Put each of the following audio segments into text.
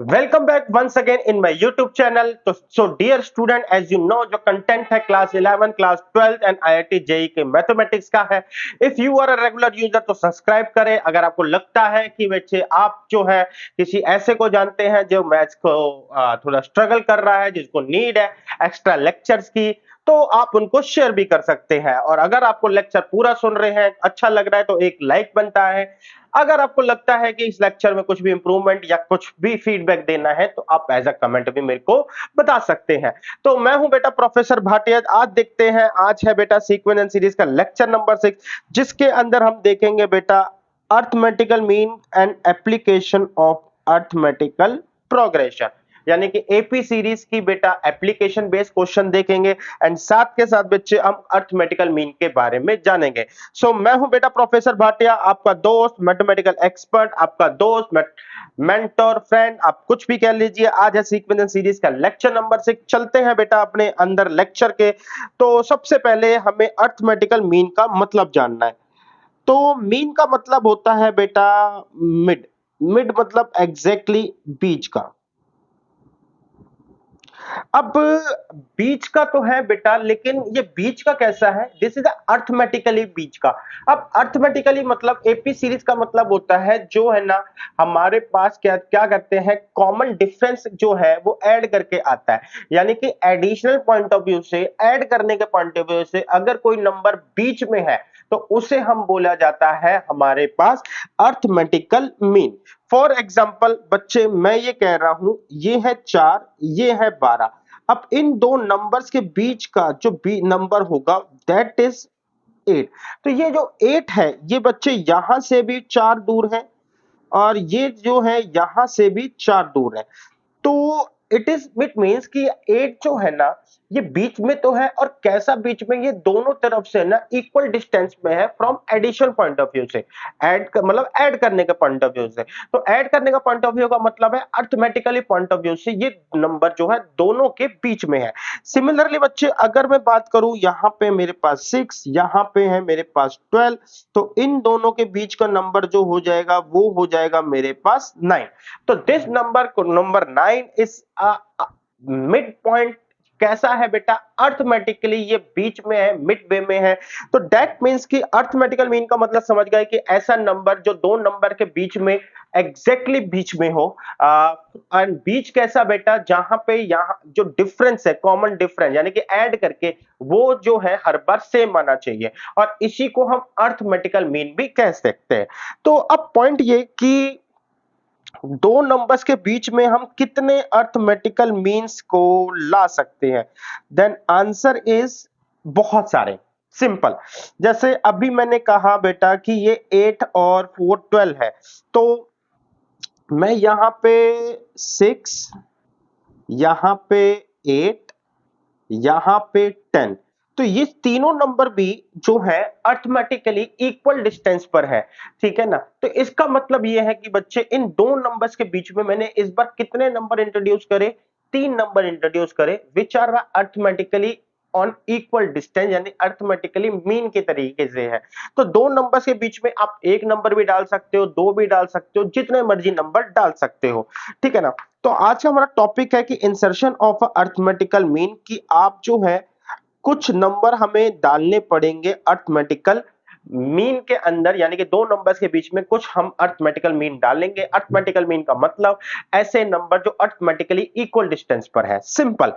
Welcome back once again in my YouTube channel. तो dear student, as you know जो content है class 11 class 12 and IIT JEE के mathematics का है। If you are a regular user तो subscribe करें। अगर आपको लगता है कि बच्चे आप जो है किसी ऐसे को जानते हैं जो मैथ्स को थोड़ा स्ट्रगल कर रहा है, जिसको नीड है एक्स्ट्रा लेक्चर्स की, तो आप उनको शेयर भी कर सकते हैं। और अगर आपको लेक्चर पूरा सुन रहे हैं, अच्छा लग रहा है, तो एक लाइक बनता है। अगर आपको लगता है कि इस लेक्चर में कुछ भी इंप्रूवमेंट या कुछ भी फीडबैक देना है तो आप एज अ कमेंट भी मेरे को बता सकते हैं। तो मैं हूं बेटा प्रोफेसर भाटिया। आज देखते हैं, आज है बेटा सीक्वेंस एंड सीरीज का लेक्चर नंबर 6, जिसके अंदर हम देखेंगे बेटा arithmetical mean and application of arithmetical progression, यानी कि एपी सीरीज की बेटा एप्लीकेशन बेस्ड क्वेश्चन देखेंगे एंड साथ के साथ बच्चे हम अर्थमेटिकल मीन के बारे में जानेंगे। मैं हूं बेटा प्रोफेसर भाटिया, आपका दोस्त, मैथमेटिकल एक्सपर्ट, आपका दोस्त, मेंटर, फ्रेंड, आप कुछ भी कह लीजिए। आज है सीक्वेंस सीरीज का लेक्चर नंबर 6। चलते हैं बेटा अपने अंदर लेक्चर के। तो सबसे पहले हमें अर्थमेटिकल मीन का मतलब जानना है। तो मीन का मतलब होता है बेटा मिड। मिड मतलब एग्जैक्टली बीच का। अब बीच का तो है बेटा, लेकिन ये बीच का कैसा है? दिस इज अर्थमेटिकली बीच का। अब अर्थमेटिकली मतलब एपी सीरीज का मतलब होता है जो है ना, हमारे पास क्या क्या करते हैं, कॉमन डिफरेंस जो है वो ऐड करके आता है। यानी कि एडिशनल पॉइंट ऑफ व्यू से, ऐड करने के पॉइंट ऑफ व्यू से अगर कोई नंबर बीच में है तो उसे हम बोला जाता है हमारे पास अर्थमेटिकल मीन। फॉर एग्जाम्पल बच्चे, मैं ये कह रहा हूं ये है 4, ये है 12। अब इन दो नंबर्स के बीच का जो बी नंबर होगा दैट इज 8। तो ये जो 8 है, ये बच्चे यहां से भी 4 दूर है और ये जो है यहां से भी 4 दूर है। तो इट मींस कि 8 जो है ना, ये बीच में तो है, और कैसा बीच में, ये दोनों तरफ से ना इक्वल डिस्टेंस में है from addition point of view से। मतलब ऐड करने के पॉइंट ऑफ व्यू से। तो ऐड करने का पॉइंट ऑफ व्यू का मतलब है अर्थमेटिकली पॉइंट ऑफ व्यू से ये नंबर जो है दोनों के बीच में है। सिमिलरली बच्चे, अगर मैं बात करूं, यहाँ पे मेरे पास 6, यहाँ पे है मेरे पास 12, तो इन दोनों के बीच का नंबर जो हो जाएगा वो हो जाएगा मेरे पास 9। तो this number 9 is mid point. कैसा है बेटा? अर्थमेटिकली ये बीच में है, मिड वे में है। तो दैट मींस कि अर्थमेटिकल मीन का मतलब समझ गए कि ऐसा नंबर जो दो नंबर के बीच में एग्जैक्टली बीच में हो। एंड बीच कैसा बेटा? जहां पे यहाँ जो डिफरेंस है, कॉमन डिफरेंस, यानी कि ऐड करके वो जो है हर बार सेम आना चाहिए, और इसी को हम अर्थमेटिकल मीन भी कह सकते हैं। तो अब पॉइंट ये कि दो नंबर्स के बीच में हम कितने अर्थमेटिकल मीन्स को ला सकते हैं? देन आंसर इज बहुत सारे। सिंपल। जैसे अभी मैंने कहा बेटा कि ये 8 और 4 12 है, तो मैं यहां पे 6, यहां पे 8, यहां पे 10, तो ये तीनों नंबर भी जो है अर्थमेटिकली इक्वल डिस्टेंस पर है। ठीक है ना? तो इसका मतलब ये है कि बच्चे इन दो नंबर्स के बीच में मैंने इस बार कितने नंबर इंट्रोड्यूस करे? 3 नंबर इंट्रोड्यूस करे, which are arithmetically on equal distance, यानी अर्थमेटिकली मीन के तरीके से है। तो दो नंबर्स के बीच में आप एक नंबर भी डाल सकते हो, दो भी डाल सकते हो, जितने मर्जी नंबर डाल सकते हो। ठीक है ना? तो आज का हमारा टॉपिक है कि इंसर्शन ऑफ अर्थमेटिकल मीन, कि आप जो है कुछ नंबर हमें डालने पड़ेंगे अर्थमेटिकल मीन के अंदर, यानी कि दो नंबर्स के बीच में कुछ हम अर्थमेटिकल मीन डालेंगे। अर्थमेटिकल मीन का मतलब ऐसे नंबर जो अर्थमेटिकली इक्वल डिस्टेंस पर है। सिंपल।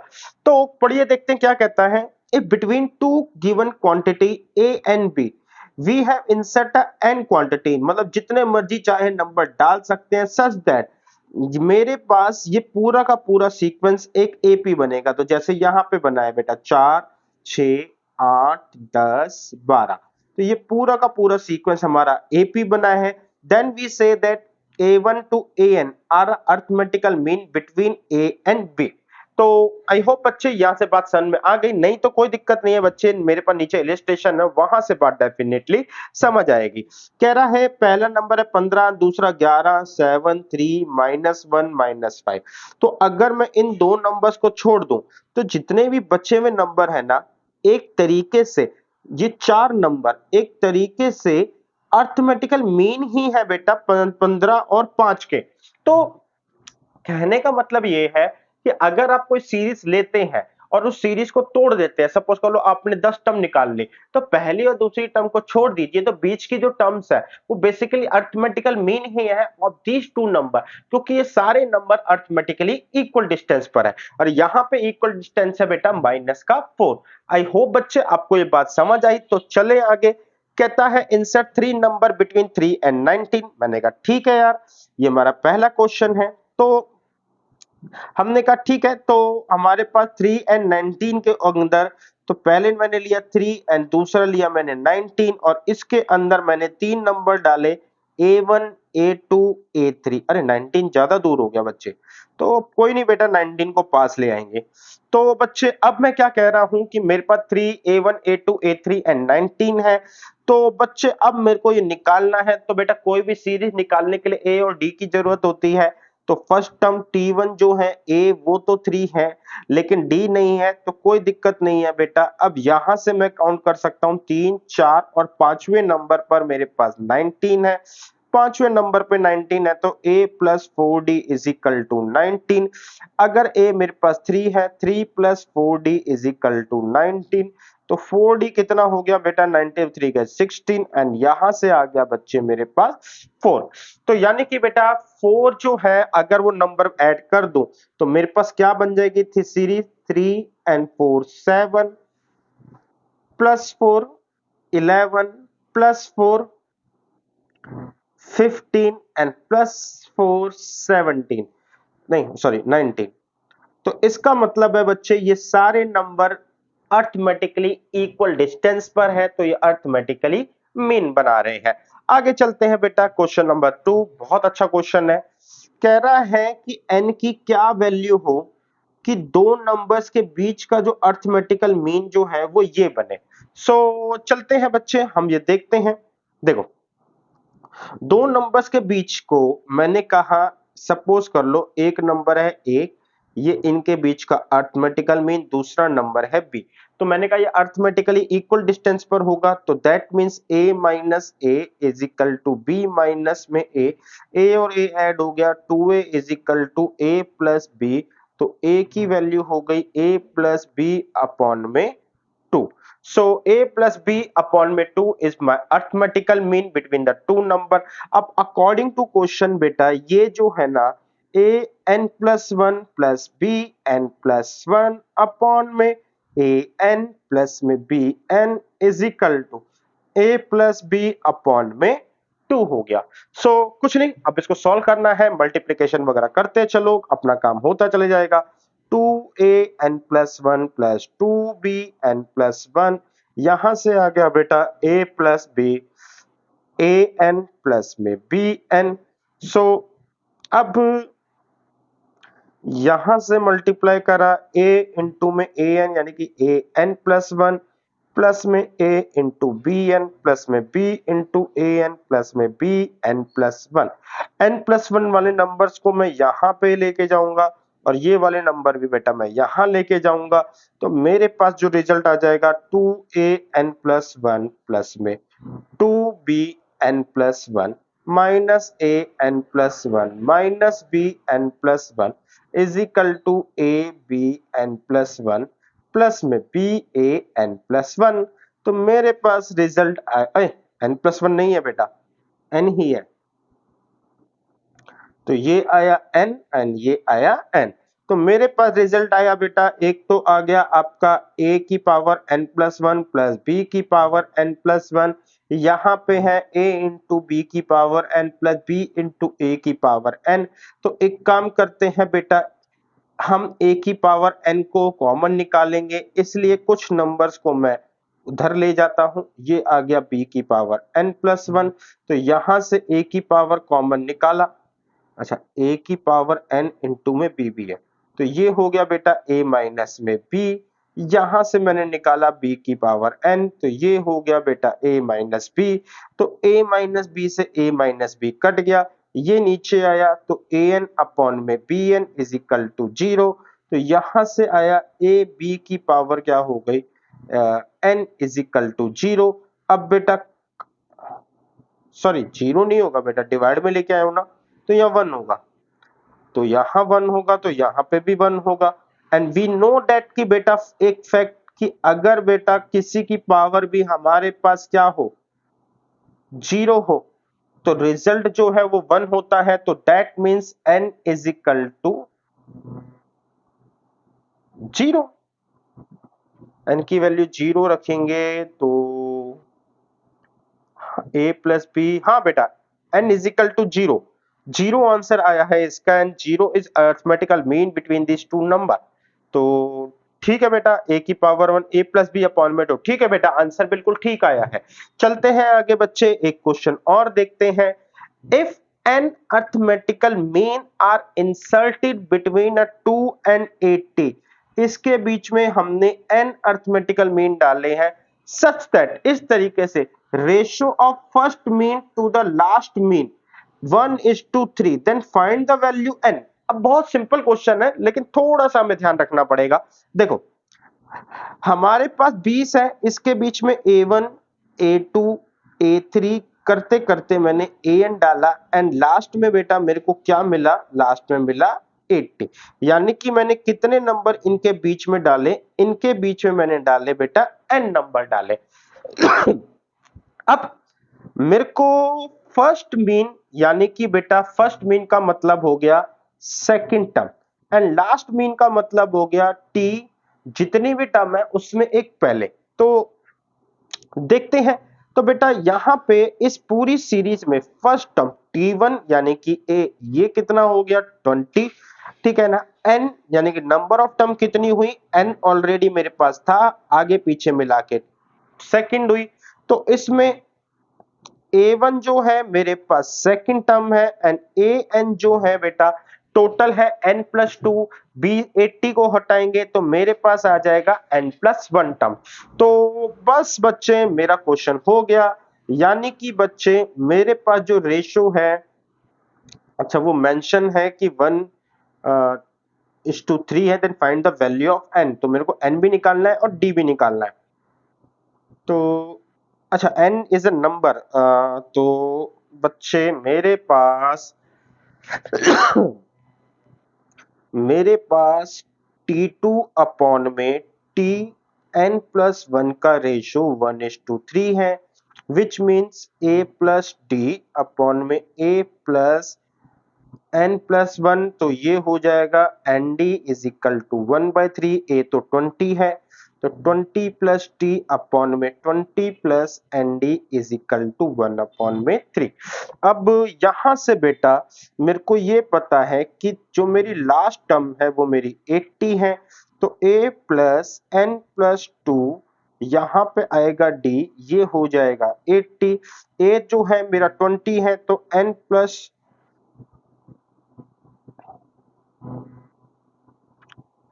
तो पढ़िए, देखते हैं क्या कहता है। If between two given quantity A and B we have insert N quantity, मतलब जितने मर्जी चाहे नंबर डाल सकते हैं, सच दैट मेरे पास ये पूरा का पूरा सीक्वेंस एक एपी बनेगा। तो जैसे यहां पे बना है बेटा 4, 6, 8, 10, 12, तो ये पूरा का पूरा सीक्वेंस हमारा एपी बना है। Then we say that A1 to AN are arithmetical mean between A and B। तो आई होप बच्चे यहां से बात समझ में आ गई। नहीं तो कोई दिक्कत नहीं है बच्चे, मेरे पास नीचे इलस्ट्रेशन है, वहां से बात डेफिनेटली समझ आएगी। कह रहा है पहला नंबर है 15, दूसरा 11, 7, 3, -1, -5। तो अगर मैं इन दो नंबर्स को छोड़ दूं तो जितने भी बचे हुए नंबर है ना, एक तरीके से ये चार नंबर एक तरीके से अर्थमेटिकल मीन ही है बेटा 15 और 5 के। तो कहने का मतलब ये है कि अगर आप कोई सीरीज लेते हैं और उस सीरीज को तोड़ देते हैं, सपोज कर लो आपने 10 टर्म निकाल ली, तो पहली और दूसरी टर्म को छोड़ दीजिए, तो बीच की जो टर्म्स है वो बेसिकली अरिथमेटिकल मीन ही है ऑफ दीज टू नंबर, क्योंकि ये सारे नंबर अरिथमेटिकली इक्वल डिस्टेंस पर है और यहाँ पे इक्वल डिस्टेंस है बेटा माइनस का 4। आई होप बच्चे आपको ये बात समझ आई। तो चले आगे। कहता है इंसर्ट 3 नंबर बिटवीन 3 एंड 19। मैंने कहा ठीक है यार, ये हमारा पहला क्वेश्चन है। तो हमने कहा ठीक है, तो हमारे पास 3 एंड 19 के अंदर, तो पहले मैंने लिया 3 एंड दूसरा लिया मैंने 19 और इसके अंदर मैंने 3 नंबर डाले A1 A2 A3। अरे 19 ज्यादा दूर हो गया बच्चे, तो कोई नहीं बेटा 19 को पास ले आएंगे। तो बच्चे अब मैं क्या कह रहा हूं कि मेरे पास 3 A1 A2 A3 एंड 19 है। तो बच्चे अब मेरे को ये निकालना है, तो बेटा कोई भी सीरीज निकालने के लिए A और D की जरूरत होती है। तो फर्स्ट टर्म T1 जो है A वो तो 3 है, लेकिन D नहीं है, तो कोई दिक्कत नहीं है बेटा। अब यहां से मैं काउंट कर सकता हूं 3 4 और पांचवें नंबर पर मेरे पास 19 है। पांचवें नंबर पे 19 है, तो A plus 4D is equal to 19। अगर A मेरे पास 3 है, 3 plus 4D is equal to 19। तो 4D कितना हो गया बेटा, 93 का 16 एंड यहां से आ गया बच्चे मेरे पास 4। तो यानी कि बेटा 4 जो है अगर वो नंबर ऐड कर दूं तो मेरे पास क्या बन जाएगी थी series, 3 and 4 7 plus 4 11 plus 4 15 and plus 4 17, नहीं सॉरी 19। तो इसका मतलब है बच्चे ये सारे नंबर अर्थमेटिकली इक्वल डिस्टेंस पर है, तो ये अर्थमेटिकली मीन बना रहे हैं। आगे चलते हैं बेटा, क्वेश्चन नंबर 2 बहुत अच्छा क्वेश्चन है। कह रहा है कि n की क्या वैल्यू हो कि दो नंबर्स के बीच का जो अर्थमेटिकल मीन जो है वो ये बने। सो चलते हैं बच्चे, हम ये देखते हैं। देखो, दो नंबर्स के बीच को मैंने कहा, सपोज कर लो एक नंबर है A, ये इनके बीच का अर्थमेटिकल मीन, दूसरा नंबर है B। तो मैंने कहा ये अर्थमेटिकली इक्वल डिस्टेंस पर होगा, तो that means A minus A is equal to B minus में A और A ऐड हो गया, 2A is equal to A plus B। तो A की वैल्यू हो गई A प्लस B अपॉन में 2। So A plus B upon में 2 is my arithmetical mean between the two number। अब according to question बेटा ये जो है ना A n plus 1 plus B n plus 1 upon में A n plus में B n is equal to A plus B upon में 2 हो गया। कुछ नहीं, अब इसको सॉल्व करना है, मल्टीप्लिकेशन वगैरह करते चलो, अपना काम होता चले जाएगा। 2an plus 1 plus 2bn plus 1, यहां से आ गया बेटा a plus B, an plus में bn। सो अब यहां से मल्टीप्लाई करा a इंटू में an यानी कि an प्लस 1 प्लस में a into B N plus में b into A N plus में B N plus 1। n plus 1 वाले नंबर्स को मैं यहाँ पे लेके जाऊंगा और ये वाले नंबर भी बेटा मैं यहाँ लेके जाऊंगा, तो मेरे पास जो रिजल्ट आ जाएगा 2an प्लस 1 प्लस में 2bn plus 1 minus an plus 1 minus bn plus 1 is equal to abn plus 1 plus में बी ए एन प्लस 1। तो मेरे पास रिजल्ट आया, एन प्लस 1 नहीं है बेटा, एन ही है, तो ये आया एन एंड ये आया एन। तो मेरे पास रिजल्ट आया बेटा, एक तो आ गया आपका a की power n plus 1 plus b की पावर n प्लस 1, यहाँ पे है a इंटू बी की power n plus b into A की पावर n। तो एक काम करते हैं बेटा, हम a की पावर n को कॉमन निकालेंगे, इसलिए कुछ नंबर्स को मैं उधर ले जाता हूं। ये आ गया b की पावर n प्लस 1, तो यहां से a की पावर कॉमन निकाला। अच्छा, a की पावर n इंटू में b भी है, तो ये हो गया बेटा a माइनस में b। यहां से मैंने निकाला b की पावर n, तो ये हो गया बेटा a माइनस b। तो a माइनस b से a माइनस b कट गया, ये नीचे आया, तो an अपॉन में bn इज इक्वल टू 0। तो यहां से आया a b की पावर क्या हो गई, n इज इक्वल टू 0। अब बेटा सॉरी 0 नहीं होगा बेटा, डिवाइड में लेके आया हूं ना, तो यहाँ 1 होगा। तो यहाँ 1 होगा तो यहाँ पे भी 1 होगा। एंड वी नो दैट कि बेटा एक फैक्ट कि अगर बेटा किसी की पावर भी हमारे पास क्या हो, 0 हो, तो रिजल्ट जो है वो 1 होता है। तो that means n is equal to 0। n की वैल्यू 0 रखेंगे तो a प्लस बी, हाँ बेटा n is equal to 0, 0 answer आया है इसका। And 0 is arithmetical mean between this two number. तो ठीक है बेटा, a की power 1 a plus B upon में 2। ठीक है बेटा, आंसर बिल्कुल ठीक आया है। चलते हैं आगे बच्चे, एक क्वेश्चन और देखते हैं। If N arithmetical mean are inserted between a 2 and 80, इसके बीच में हमने एन अरिथमेटिकल मीन डाले हैं सच दैट, इस तरीके से ratio of first mean to the last mean 1:3, then find the value n। अब बहुत सिंपल क्वेश्चन है लेकिन थोड़ा सा हमें ध्यान रखना पड़ेगा। देखो हमारे पास 20 है, इसके बीच में a1 a2 a3 करते करते मैंने an डाला एंड लास्ट में बेटा मेरे को क्या मिला, लास्ट में मिला 80। यानी कि मैंने कितने नंबर इनके बीच में डाले, इनके बीच में मैंने डाले बेटा n नंबर डाले। अब मेरे को फर्स्ट मीन, यानी कि बेटा फर्स्ट मीन का मतलब हो गया second term, and last mean का मतलब हो गया टी, जितनी भी टर्म है उसमें एक पहले। तो देखते हैं। तो बेटा यहां पे इस पूरी सीरीज में फर्स्ट टर्म t1 यानी कि a, ये कितना हो गया 20, ठीक है ना। n यानी कि नंबर ऑफ टर्म कितनी हुई, n ऑलरेडी मेरे पास था, आगे पीछे मिला के सेकंड हुई। तो इसमें a1 जो है मेरे पास सेकंड टर्म है एंड an जो है बेटा टोटल है n प्लस 2। b 80 को हटाएंगे तो मेरे पास आ जाएगा n प्लस 1 टर्म। तो बस बच्चे मेरा क्वेश्चन हो गया, यानी कि बच्चे मेरे पास जो रेशियो है, अच्छा वो मेंशन है कि 1:3 है, then find the value of n। तो मेरे को n भी निकालना है और d भी निकालना है। तो अच्छा n इज अ नंबर, तो बच्चे मेरे पास T2 अपॉन में टी एन प्लस 1 का रेशियो 1:3 है, which means a plus D upon में a प्लस n प्लस 1। तो ये हो जाएगा N D is equal to 1/3, a तो 20 है, तो 20 प्लस टी अपॉन में 20 plus N D is equal to 1/3। अब यहां से बेटा मेरे को ये पता है कि जो मेरी लास्ट टर्म है वो मेरी 80 है, तो a प्लस एन प्लस 2, यहाँ पे आएगा d, ये हो जाएगा 80। a जो है मेरा 20 है तो n प्लस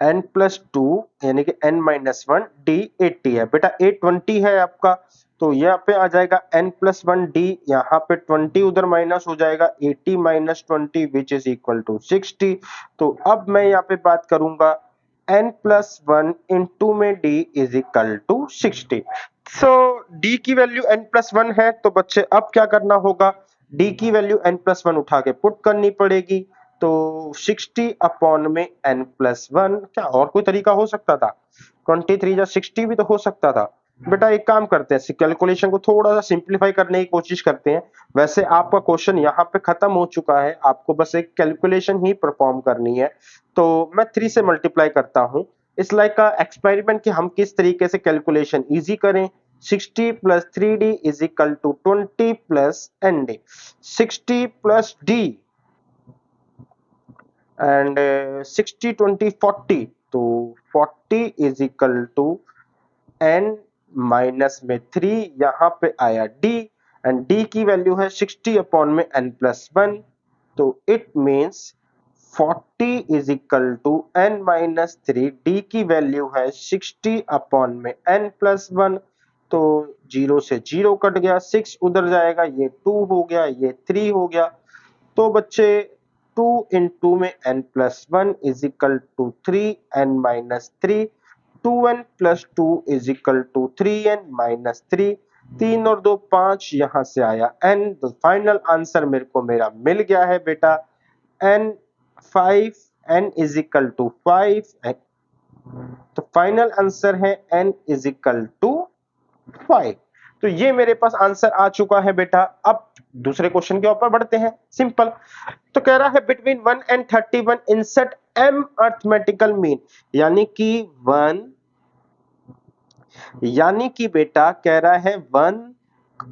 n प्लस 2 यानी कि n माइनस 1 d 80 है बेटा, a 20 है आपका, तो यहाँ पे आ जाएगा n प्लस 1 d, यहाँ पे 20 उधर माइनस हो जाएगा, 80 minus 20 which is equal to 60। तो अब मैं यहाँ पे बात करूंगा n प्लस 1 इंटू में d is equal to 60। So d की वैल्यू n प्लस 1 है, तो बच्चे अब क्या करना होगा, d की वैल्यू n प्लस 1 उठा के पुट करनी पड़ेगी। तो 60 अपॉन में n प्लस 1, क्या और कोई तरीका हो सकता था, 23 या 60 भी तो हो सकता था। बेटा एक काम करते हैं, कैलकुलेशन को थोड़ा सा सिंप्लीफाई करने की कोशिश करते हैं। वैसे आपका क्वेश्चन यहाँ पे खत्म हो चुका है, आपको बस एक कैलकुलेशन ही परफॉर्म करनी है। तो मैं 3 से मल्टीप्लाई करता हूँ, इस लाइक का एक्सपेरिमेंट कि हम किस तरीके से कैलकुलेशन इजी करें। 60 plus 3d is equal to 20 plus nd, 60 plus d and 60 20 40, तो 40 is equal to n minus में 3, यहाँ पे आया d एंड d की वैल्यू है 60 अपॉन में n प्लस 1। तो it means 40 is equal to n minus 3, d की वैल्यू है 60 अपॉन में n प्लस 1। तो 0 से 0 कट गया, 6 उधर जाएगा, ये 2 हो गया, ये 3 हो गया। तो बच्चे 2 इंटू में n plus 1 is equal to 3n minus 3, 2n plus 2 is equal to 3n minus 3, 3 और 2 5, यहाँ से आया n। तो फाइनल आंसर मेरे को मेरा मिल गया है बेटा n 5 n is equal to 5, तो फाइनल आंसर है n इज इक्वल टू 5। तो ये मेरे पास आंसर आ चुका है बेटा। अब दूसरे क्वेश्चन के ऊपर बढ़ते हैं। सिंपल। तो कह रहा है between 1 and 31 insert m arithmetical mean, यानी कि बेटा कह रहा है 1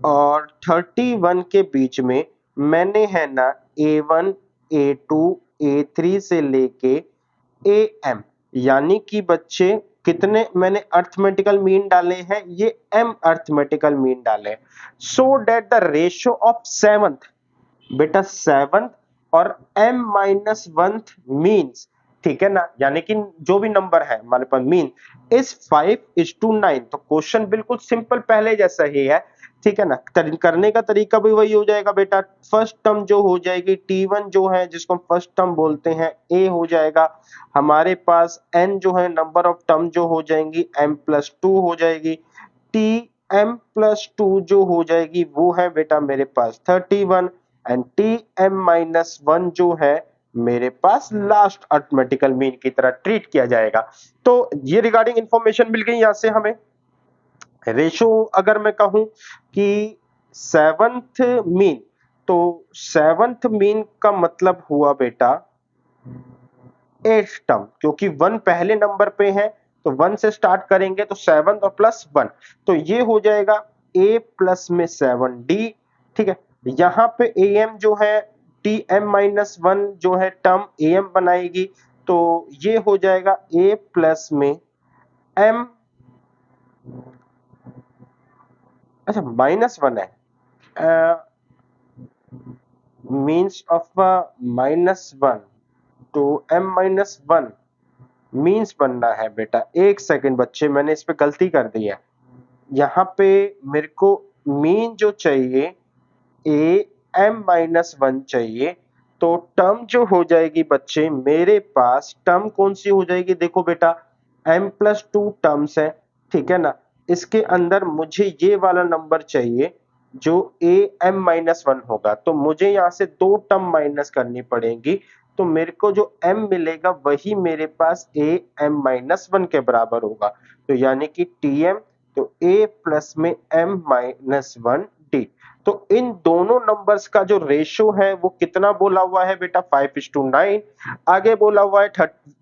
और 31 के बीच में मैंने है ना A1 A2 A3 से लेके AM, यानी कि बच्चे कितने मैंने अर्थमेटिकल मीन डाले हैं, ये m अर्थमेटिकल मीन डाले हैं, so that the ratio of seventh, बेटा सेवंथ और m माइनस वन मीन्स, ठीक है ना, यानी कि जो भी नंबर है हमारे पास मीन इज 5:9। तो क्वेश्चन बिल्कुल सिंपल पहले जैसा ही है, ठीक है ना। करने का तरीका भी वही हो जाएगा बेटा। फर्स्ट टर्म जो हो जाएगी T1 जो है जिसको हम फर्स्ट टर्म बोलते हैं A हो जाएगा, हमारे पास n जो है नंबर ऑफ टर्म जो हो जाएंगी m+2 हो जाएगी, Tm+2 जो हो जाएगी वो है बेटा मेरे पास 31 एंड Tm-1 जो है मेरे पास लास्ट अर्थमेटिकल मीन की तरह ट्रीट किया जाएगा। तो ये रिगार्डिंग इंफॉर्मेशन मिल गई यहां से हमें। रेशो अगर मैं कहूं कि सेवंथ मीन, तो सेवंथ मीन का मतलब हुआ बेटा 8th टर्म, क्योंकि 1 पहले नंबर पे है तो 1 से स्टार्ट करेंगे तो 7 और +1, तो ये हो जाएगा a प्लस में 7d, ठीक है। यहाँ पे am जो है Tm-1 जो है टर्म am बनाएगी, तो ये हो जाएगा a प्लस में m, अच्छा -1 है, मीन्स ऑफ -1, तो m-1 मीन्स बनना है बेटा। एक सेकंड बच्चे, मैंने इस पे गलती कर दी है। यहाँ पे मेरे को मीन जो चाहिए am-1 चाहिए, तो टर्म जो हो जाएगी बच्चे मेरे पास, टर्म कौन सी हो जाएगी, देखो बेटा m+2 टर्म्स है, ठीक है ना। इसके अंदर मुझे ये वाला नंबर चाहिए जो am-1 होगा, तो मुझे यहाँ से 2 टर्म माइनस करनी पड़ेगी, तो मेरे को जो m मिलेगा वही मेरे पास am-1 के बराबर होगा, तो यानी कि Tm, तो a प्लस में m-1d। तो इन दोनों नंबर्स का जो रेशियो है वो कितना बोला हुआ है बेटा 5:9। आगे बोला हुआ है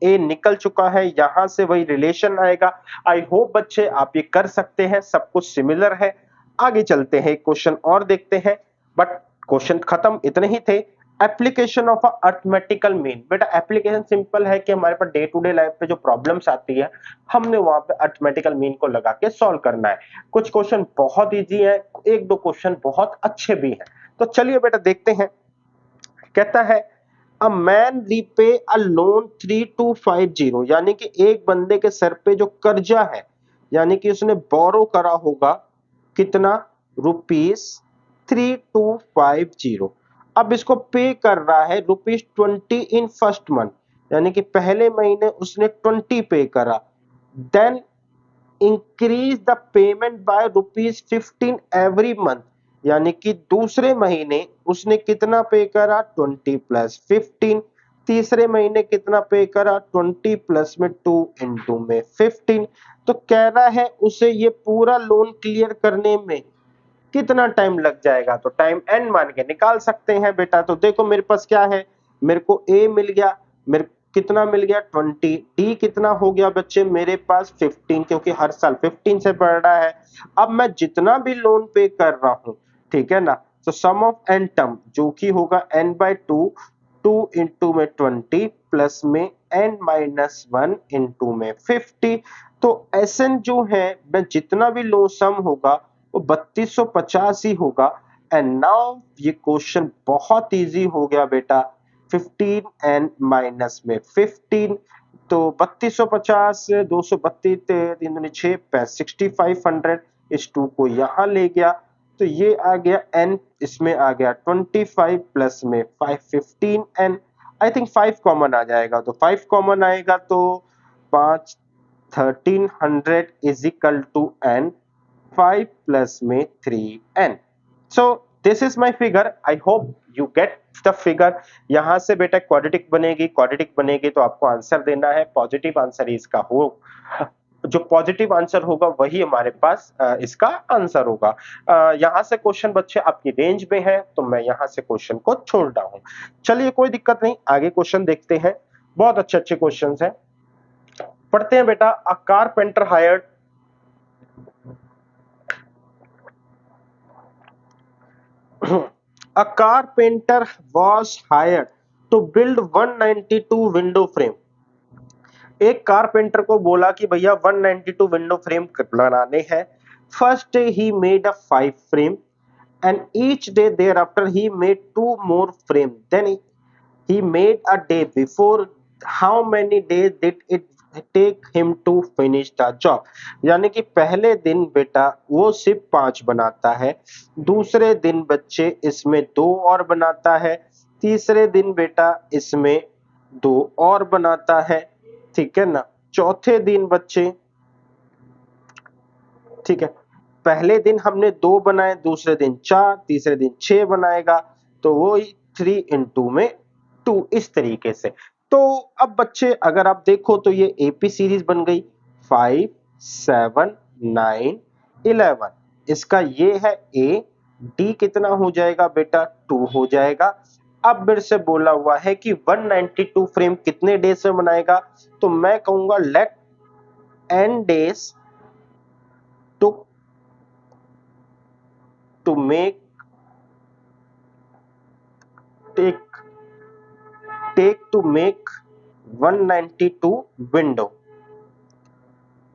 a निकल चुका है, यहां से वही रिलेशन आएगा। आई होप बच्चे आप ये कर सकते हैं, सब कुछ सिमिलर है। आगे चलते हैं, एक क्वेश्चन और देखते हैं, बट क्वेश्चन खत्म इतने ही थे। एप्लीकेशन ऑफ अर्थमेटिकल मीन, बेटा एप्लीकेशन सिंपल है कि हमारे पास डे टू डे लाइफ पे जो प्रॉब्लम्स आती है हमने वहां पे अर्थमेटिकल मीन को लगा के सॉल्व करना है। कुछ क्वेश्चन बहुत इजी है, एक दो क्वेश्चन बहुत अच्छे भी हैं। तो चलिए बेटा देखते हैं। कहता है a man repay a loan 3250, यानी कि एक बंदे के सर पे जो कर्जा है, यानी कि उसने बोरो करा होगा कितना, ₹3250। अब इसको पे कर रहा है ₹20 इन फर्स्ट मंथ, यानी कि पहले महीने उसने 20 पे करा, then increase the payment by ₹15 every month, यानी कि दूसरे महीने उसने कितना पे करा 20 प्लस 15, तीसरे महीने कितना पे करा 20 प्लस में 2 इंटू में 15। तो कह रहा है उसे ये पूरा लोन क्लियर करने में कितना टाइम लग जाएगा, तो टाइम n मान के निकाल सकते हैं बेटा। तो देखो मेरे पास क्या है, मेरे को a मिल गया, मेरे कितना मिल गया 20, d कितना हो गया बच्चे मेरे पास 15, क्योंकि हर साल 15 से बढ़ रहा है। अब मैं जितना भी लोन पे कर रहा हूं, ठीक है ना, तो सम ऑफ n टर्म जो कि होगा n/2, 2 इंटू में 20 प्लस में n-1 इंटू में 50। तो Sn जो है मैं जितना भी लो सम होगा वो 3250 ही होगा। एंड नाउ ये क्वेश्चन बहुत इजी हो गया बेटा, 15 एंड माइनस में 15, तो 3250, 232, 3 दूनी 6, 6500, इस 2 को यहाँ ले गया, तो ये आ गया n, इसमें आ गया 25 प्लस में 515 n, आई थिंक 5 कॉमन आ जाएगा, तो 5 कॉमन आएगा तो 5 1300 is equal to n, 5 plus में 3n। So this is my figure, I hope you get the figure. यहां से बेटा क्वाड्रेटिक बनेगी, क्वाड्रेटिक बनेगी तो आपको आंसर देना है, पॉजिटिव आंसर इसका हो, जो पॉजिटिव आंसर होगा वही हमारे पास इसका आंसर होगा। यहां से क्वेश्चन बच्चे आपकी रेंज में है तो मैं यहां से क्वेश्चन को छोड़ रहा हूं। चलिए कोई दिक्कत नहीं, आगे क्वेश्चन देखते हैं, बहुत अच्छे अच्छे क्वेश्चन हैं, पढ़ते हैं बेटा। अ carpenter hired A carpenter was hired to build 192 window frame। एक कारपेंटर को बोला कि भैया 192 विंडो फ्रेम बनाने हैं। First he made a 5 frame and each day thereafter he made 2 more frame, then he made a day before। how many days did it take him to finish the job? यानी कि पहले दिन बेटा वो सिर्फ 5 बनाता है, दूसरे दिन बच्चे इसमें 2 और बनाता है, तीसरे दिन बेटा इसमें 2 और बनाता है, ठीक है ना, चौथे दिन बच्चे, ठीक है, पहले दिन हमने 2 बनाए, दूसरे दिन 4, तीसरे दिन 6 बनाएगा, तो वो 3 into में 2 इस तरीके से। तो अब बच्चे अगर आप देखो तो ये एपी सीरीज बन गई 5 7 9 11, इसका ये है ए, डी कितना हो जाएगा बेटा 2 हो जाएगा। अब मेरे से बोला हुआ है कि 192 फ्रेम कितने डेज में बनाएगा, तो मैं कहूंगा let n days to make take to make 192 window.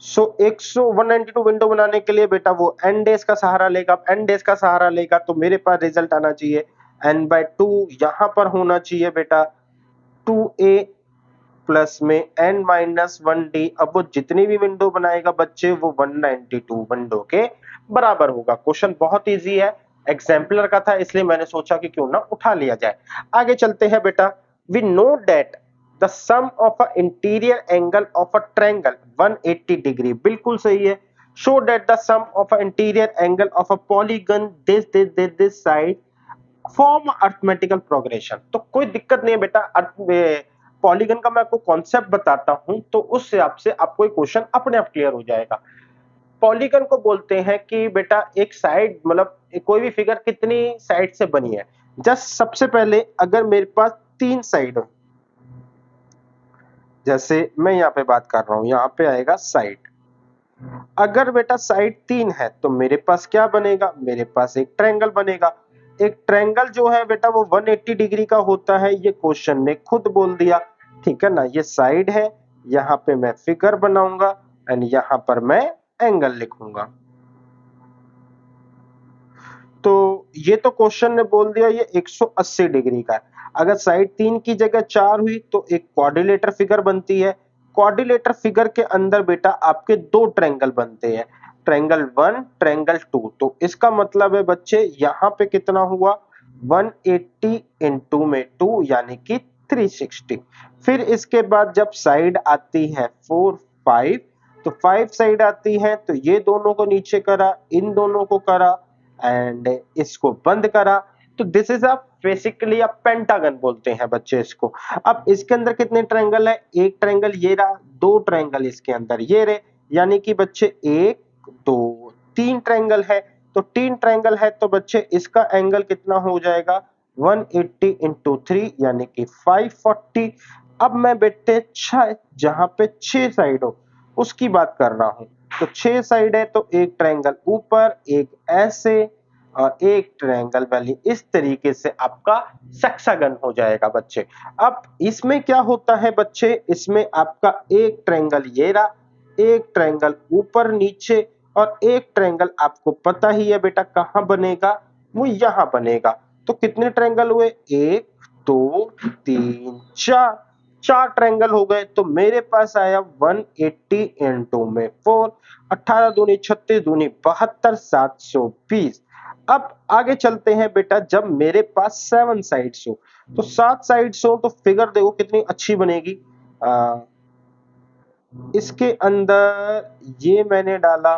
सो 192 विंडो बनाने के लिए बेटा वो n डेज का सहारा लेगा। n डेज का सहारा लेगा तो मेरे पास रिजल्ट आना चाहिए n/2, यहां पर होना चाहिए बेटा 2a प्लस में n-1d। अब वो जितनी भी विंडो बनाएगा बच्चे वो 192 विंडो के बराबर होगा। क्वेश्चन बहुत इजी है, एग्जाम्पलर का था इसलिए मैंने सोचा कि क्यों ना उठा लिया जाए। आगे चलते हैं बेटा। We know that the sum of a interior angle of a triangle 180 degree, बिल्कुल सही है। Show that the sum of a interior angle of a polygon this side form arithmetical progression. तो कोई दिक्कत नहीं है बेटा, पॉलीगन का मैं आपको कॉन्सेप्ट बताता हूं तो उस हिसाब से आपको एक क्वेश्चन अपने आप क्लियर हो जाएगा। पॉलीगन को बोलते हैं कि बेटा एक साइड, मतलब कोई भी फिगर कितनी साइड से बनी है। जस्ट सबसे पहले अगर मेरे पास 3 साइड हो, जैसे मैं यहाँ पे बात कर रहा हूं, यहाँ पे आएगा साइड। अगर बेटा साइड 3 है तो मेरे पास क्या बनेगा, मेरे पास एक ट्रायंगल बनेगा। एक ट्रायंगल जो है बेटा वो 180 डिग्री का होता है, ये क्वेश्चन ने खुद बोल दिया, ठीक है ना। ये साइड है, यहाँ पे मैं फिगर बनाऊंगा एंड यहाँ पर मैं एंगल लिखूंगा। तो ये तो क्वेश्चन ने बोल दिया ये 180 डिग्री का है। अगर साइड 3 की जगह 4 हुई तो एक क्वाड्रिलेटर फिगर बनती है। क्वाड्रिलेटर फिगर के अंदर बेटा आपके 2 ट्रायंगल बनते हैं, ट्रायंगल 1 ट्रायंगल 2। तो इसका मतलब है बच्चे यहाँ पे कितना हुआ 180 इंटू में 2 यानी कि 360। फिर इसके बाद जब साइड आती है 4 5, तो 5 साइड आती है तो ये दोनों को नीचे करा, इन दोनों को करा एंड इसको बंद करा। तो this is a basically a pentagon बोलते हैं बच्चे इसको। अब इसके अंदर कितने ट्रायंगल है, एक ट्रायंगल ये रहा, 2 ट्रायंगल इसके अंदर ये रहे, यानी कि बच्चे 1 2 3 ट्रायंगल है। तो 3 ट्रायंगल है तो बच्चे इसका एंगल कितना हो जाएगा 180 इंटू 3 यानी कि 540। अब मैं बेटे 6, जहां पे 6 साइड हो उसकी बात कर रहा हूं। तो 6 साइड है तो एक ट्रायंगल ऊपर, एक ऐसे और एक ट्रायंगल वाली इस तरीके से आपका सेक्सागन हो जाएगा बच्चे। अब इसमें क्या होता है बच्चे, इसमें आपका एक ट्रायंगल ये रहा, एक ट्रायंगल ऊपर नीचे और एक ट्रायंगल आपको पता ही है बेटा कहां बनेगा, वो यहां बनेगा। तो कितने ट्रायंगल हुए 1 2 3 4, 4 ट्रायंगल हो गए। तो मेरे पास आया 180 इंटू में 4, 18 दूनी 36 दूनी 72 720। अब आगे चलते हैं बेटा, जब मेरे पास 7 साइड्स हो तो 7 साइड्स हो तो फिगर देखो कितनी अच्छी बनेगी। इसके अंदर ये मैंने डाला,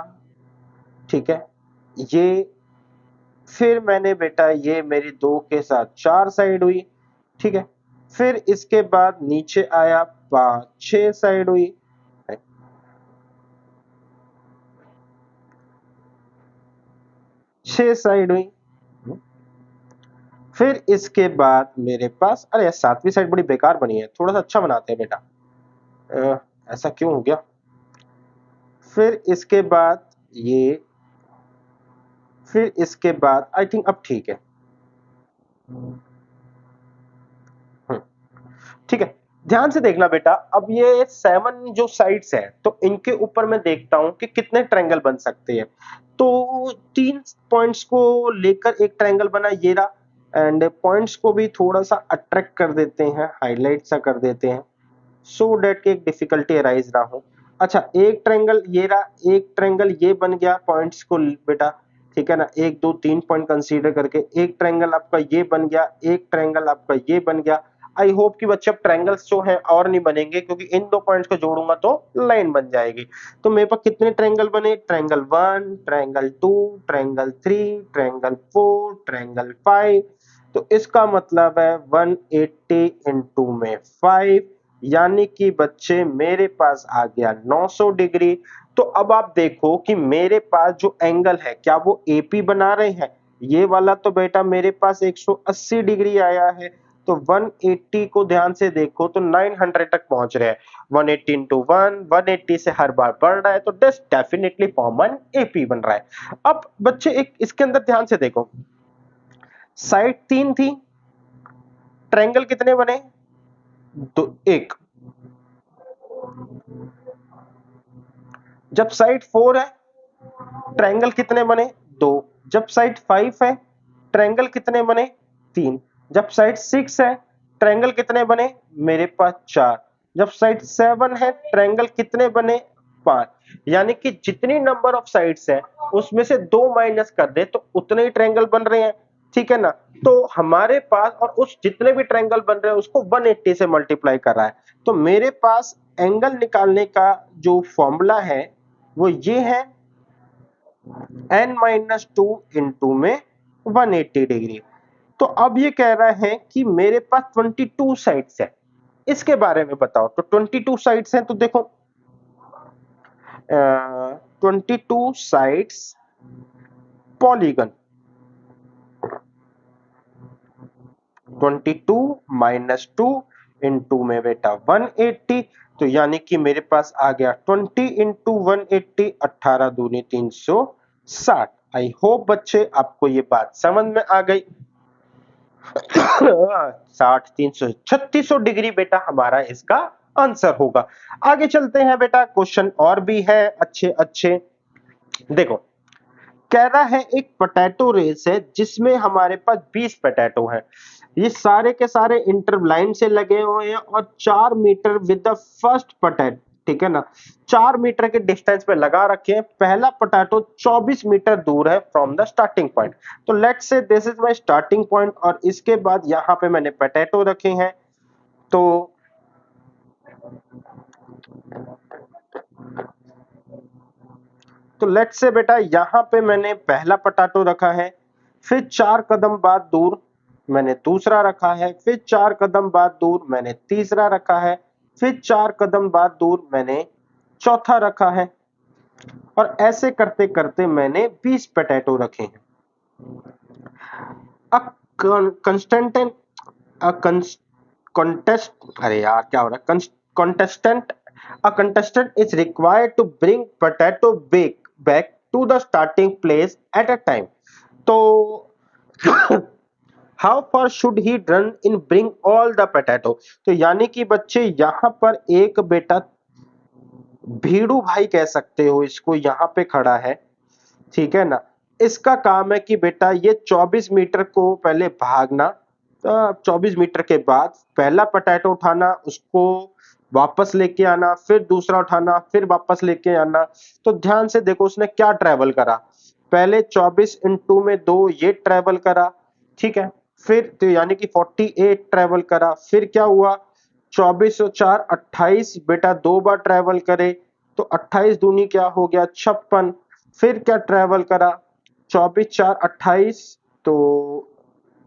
ठीक है, ये फिर मैंने बेटा ये मेरी 2 के साथ 4 साइड हुई, ठीक है। फिर इसके बाद नीचे आया 5 6 साइड हुई, 6 साइड हुई। फिर इसके बाद मेरे पास, अरे 7वीं साइड बड़ी बेकार बनी है, थोड़ा सा अच्छा बनाते हैं बेटा। ऐसा क्यों हो गया? फिर इसके बाद ये, फिर इसके बाद आई थिंक अब ठीक है। हम्म, ठीक है। ध्यान से देखना बेटा, अब ये 7 जो साइड्स है तो इनके ऊपर मैं देखता हूं कि कितने ट्रायंगल बन सकते हैं। तो 3 पॉइंट्स को लेकर एक ट्रायंगल बना, ये रहा। एंड पॉइंट्स को भी थोड़ा सा अट्रैक्ट कर देते हैं, हाईलाइट सा कर देते हैं, सो डेट की एक डिफिकल्टी अराइज ना हो। अच्छा, एक ट्रायंगल ये रहा, एक ट्रायंगल ये बन गया पॉइंट्स को बेटा, ठीक है ना। 1 2 3 पॉइंट कंसीडर करके एक ट्रायंगल आपका ये बन गया, एक ट्रायंगल आपका ये बन गया। आई होप कि बच्चे अब ट्रायंगल्स जो हैं और नहीं बनेंगे, क्योंकि इन 2 पॉइंट्स को जोड़ूंगा तो लाइन बन जाएगी। तो मेरे पास कितने ट्रायंगल बने? Triangle 1, triangle 2, triangle 3, triangle 4, triangle 5। तो इसका मतलब है 180 इंटू में 5, यानी कि बच्चे मेरे पास आ गया 900 डिग्री। तो अब आप देखो कि मेरे पास जो एंगल है, क्या वो एपी बना रहे हैं? ये वाला तो बेटा मेरे पास 180 डिग्री आया है। तो 180 को ध्यान से देखो तो 900 तक पहुंच रहे हैं। 180 इंटू 1, 180 से हर बार बढ़ रहा है, तो this definitely form an AP बन रहा है। अब बच्चे एक इसके अंदर ध्यान से देखो, साइड 3 थी, ट्रायंगल कितने बने? तो एक। जब साइड 4 है, ट्रायंगल कितने बने? 2। जब साइड 5 है, ट्रायंगल कितने बने? 3। जब साइड 6 है, ट्रायंगल कितने बने? मेरे पास 4। जब साइड 7 है, ट्रायंगल कितने बने? 5। यानी कि जितनी नंबर ऑफ साइड्स है उसमें से 2 माइनस कर दे तो उतने ही ट्रायंगल बन रहे हैं, ठीक है ना। तो हमारे पास, और उस जितने भी ट्रायंगल बन रहे हैं उसको 180 से मल्टीप्लाई कर रहा है। तो मेरे पास एंगल निकालने का जो फॉर्मूला है वो ये है, n माइनस 2 इंटू में 180 डिग्री। तो अब ये कह रहा है कि मेरे पास 22 साइड्स है, इसके बारे में बताओ। तो 22 साइड्स हैं तो देखो, 22 साइड्स पॉलीगन, 22 माइनस 2 इंटू में बेटा 180। तो यानी कि मेरे पास आ गया 20 इंटू 180, 18 दूनी 360। आई होप बच्चे आपको ये बात समझ में आ गई। 60 300 3600 डिग्री बेटा हमारा इसका आंसर होगा। आगे चलते हैं बेटा, क्वेश्चन और भी है अच्छे अच्छे। देखो, कह रहा है एक पोटैटो रेस है जिसमें हमारे पास 20 पोटैटो हैं। ये सारे के सारे इंटरलाइन से लगे हुए हैं और 4 metre with the first potato, ठीक है ना। 4 मीटर के डिस्टेंस पे लगा रखे हैं। पहला पोटैटो 24 मीटर दूर है फ्रॉम द स्टार्टिंग पॉइंट। तो let's say this is my starting point, और इसके बाद यहाँ पे मैंने पोटैटो रखे हैं। तो लेट्स से बेटा यहाँ पे मैंने पहला पोटैटो रखा है, फिर 4 कदम बाद दूर मैंने दूसरा रखा है, फिर 4 कदम बाद दूर मैंने तीसरा रखा है, फिर 4 कदम बाद दूर मैंने चौथा रखा है, और ऐसे करते करते मैंने 20 पोटैटो रखे हैं। अ कंस्टेंटेंट अ contest अरे यार क्या हो रहा है, contestant a contestant is required to bring potato back to the starting place at a time. तो how far should he run in bring all the potato? तो यानी कि बच्चे यहाँ पर एक बेटा भीड़ू भाई कह सकते हो इसको, यहाँ पे खड़ा है, ठीक है ना। इसका काम है कि बेटा ये 24 मीटर को पहले भागना, 24 मीटर के बाद पहला पोटैटो उठाना, उसको वापस लेके आना, फिर दूसरा उठाना, फिर वापस लेके आना। तो ध्यान से देखो उसने क्या ट्रेवल करा। पहले 24 इंटू में 2 ये ट्रेवल करा, ठीक है। फिर तो यानी कि 48 ट्रेवल करा। फिर क्या हुआ, 24 और 4 28 बेटा 2 बार ट्रेवल करे, तो 28 दूनी क्या हो गया 56। फिर क्या ट्रेवल करा, 24 4 28, तो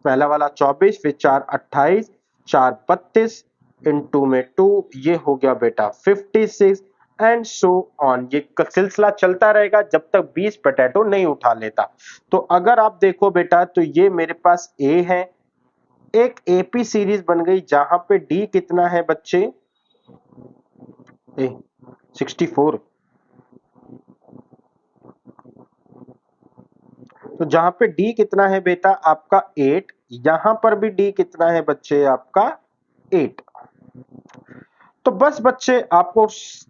पहला वाला 24, फिर 4 28, 4 32, इंटू में 2, ये हो गया बेटा 56, एंड सो ऑन। ये सिलसिला चलता रहेगा जब तक 20 पोटैटो नहीं उठा लेता। तो अगर आप देखो बेटा, तो ये मेरे पास ए है, एक एपी सीरीज बन गई जहां पे डी कितना है बच्चे, 64। तो जहां पे डी कितना है बेटा आपका 8, यहां पर भी डी कितना है बच्चे आपका 8। तो बस बच्चे आपको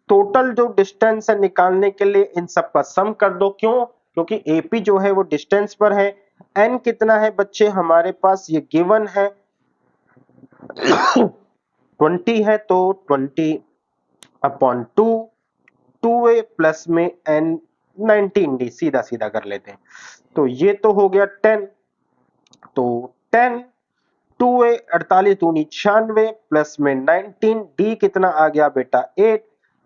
टोटल जो डिस्टेंस है निकालने के लिए इन सब का सम कर दो। क्यों? क्योंकि एपी जो है वो डिस्टेंस पर है। एन कितना है बच्चे हमारे पास, ये गिवन है 20 है, तो 20/2, 2a प्लस में एन 19d, सीधा सीधा कर लेते हैं। तो ये तो हो गया 10, तो 10 2a 48 दूनी 96 प्लस में 19, डी कितना आ गया बेटा 8।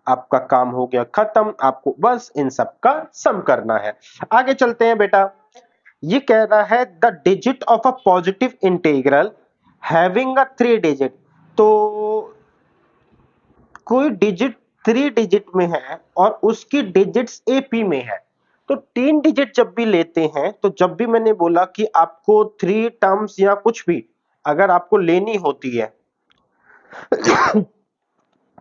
आपका काम हो गया खत्म, आपको बस इन सब का सम करना है। आगे चलते हैं बेटा। ये कह रहा है the digit of a positive integral having a 3 digit. तो कोई डिजिट 3 डिजिट में है और उसकी डिजिट्स एपी में है। तो 3 डिजिट जब भी लेते हैं, तो जब भी मैंने बोला कि आपको 3 टर्म्स या कुछ भी अगर आपको लेनी होती है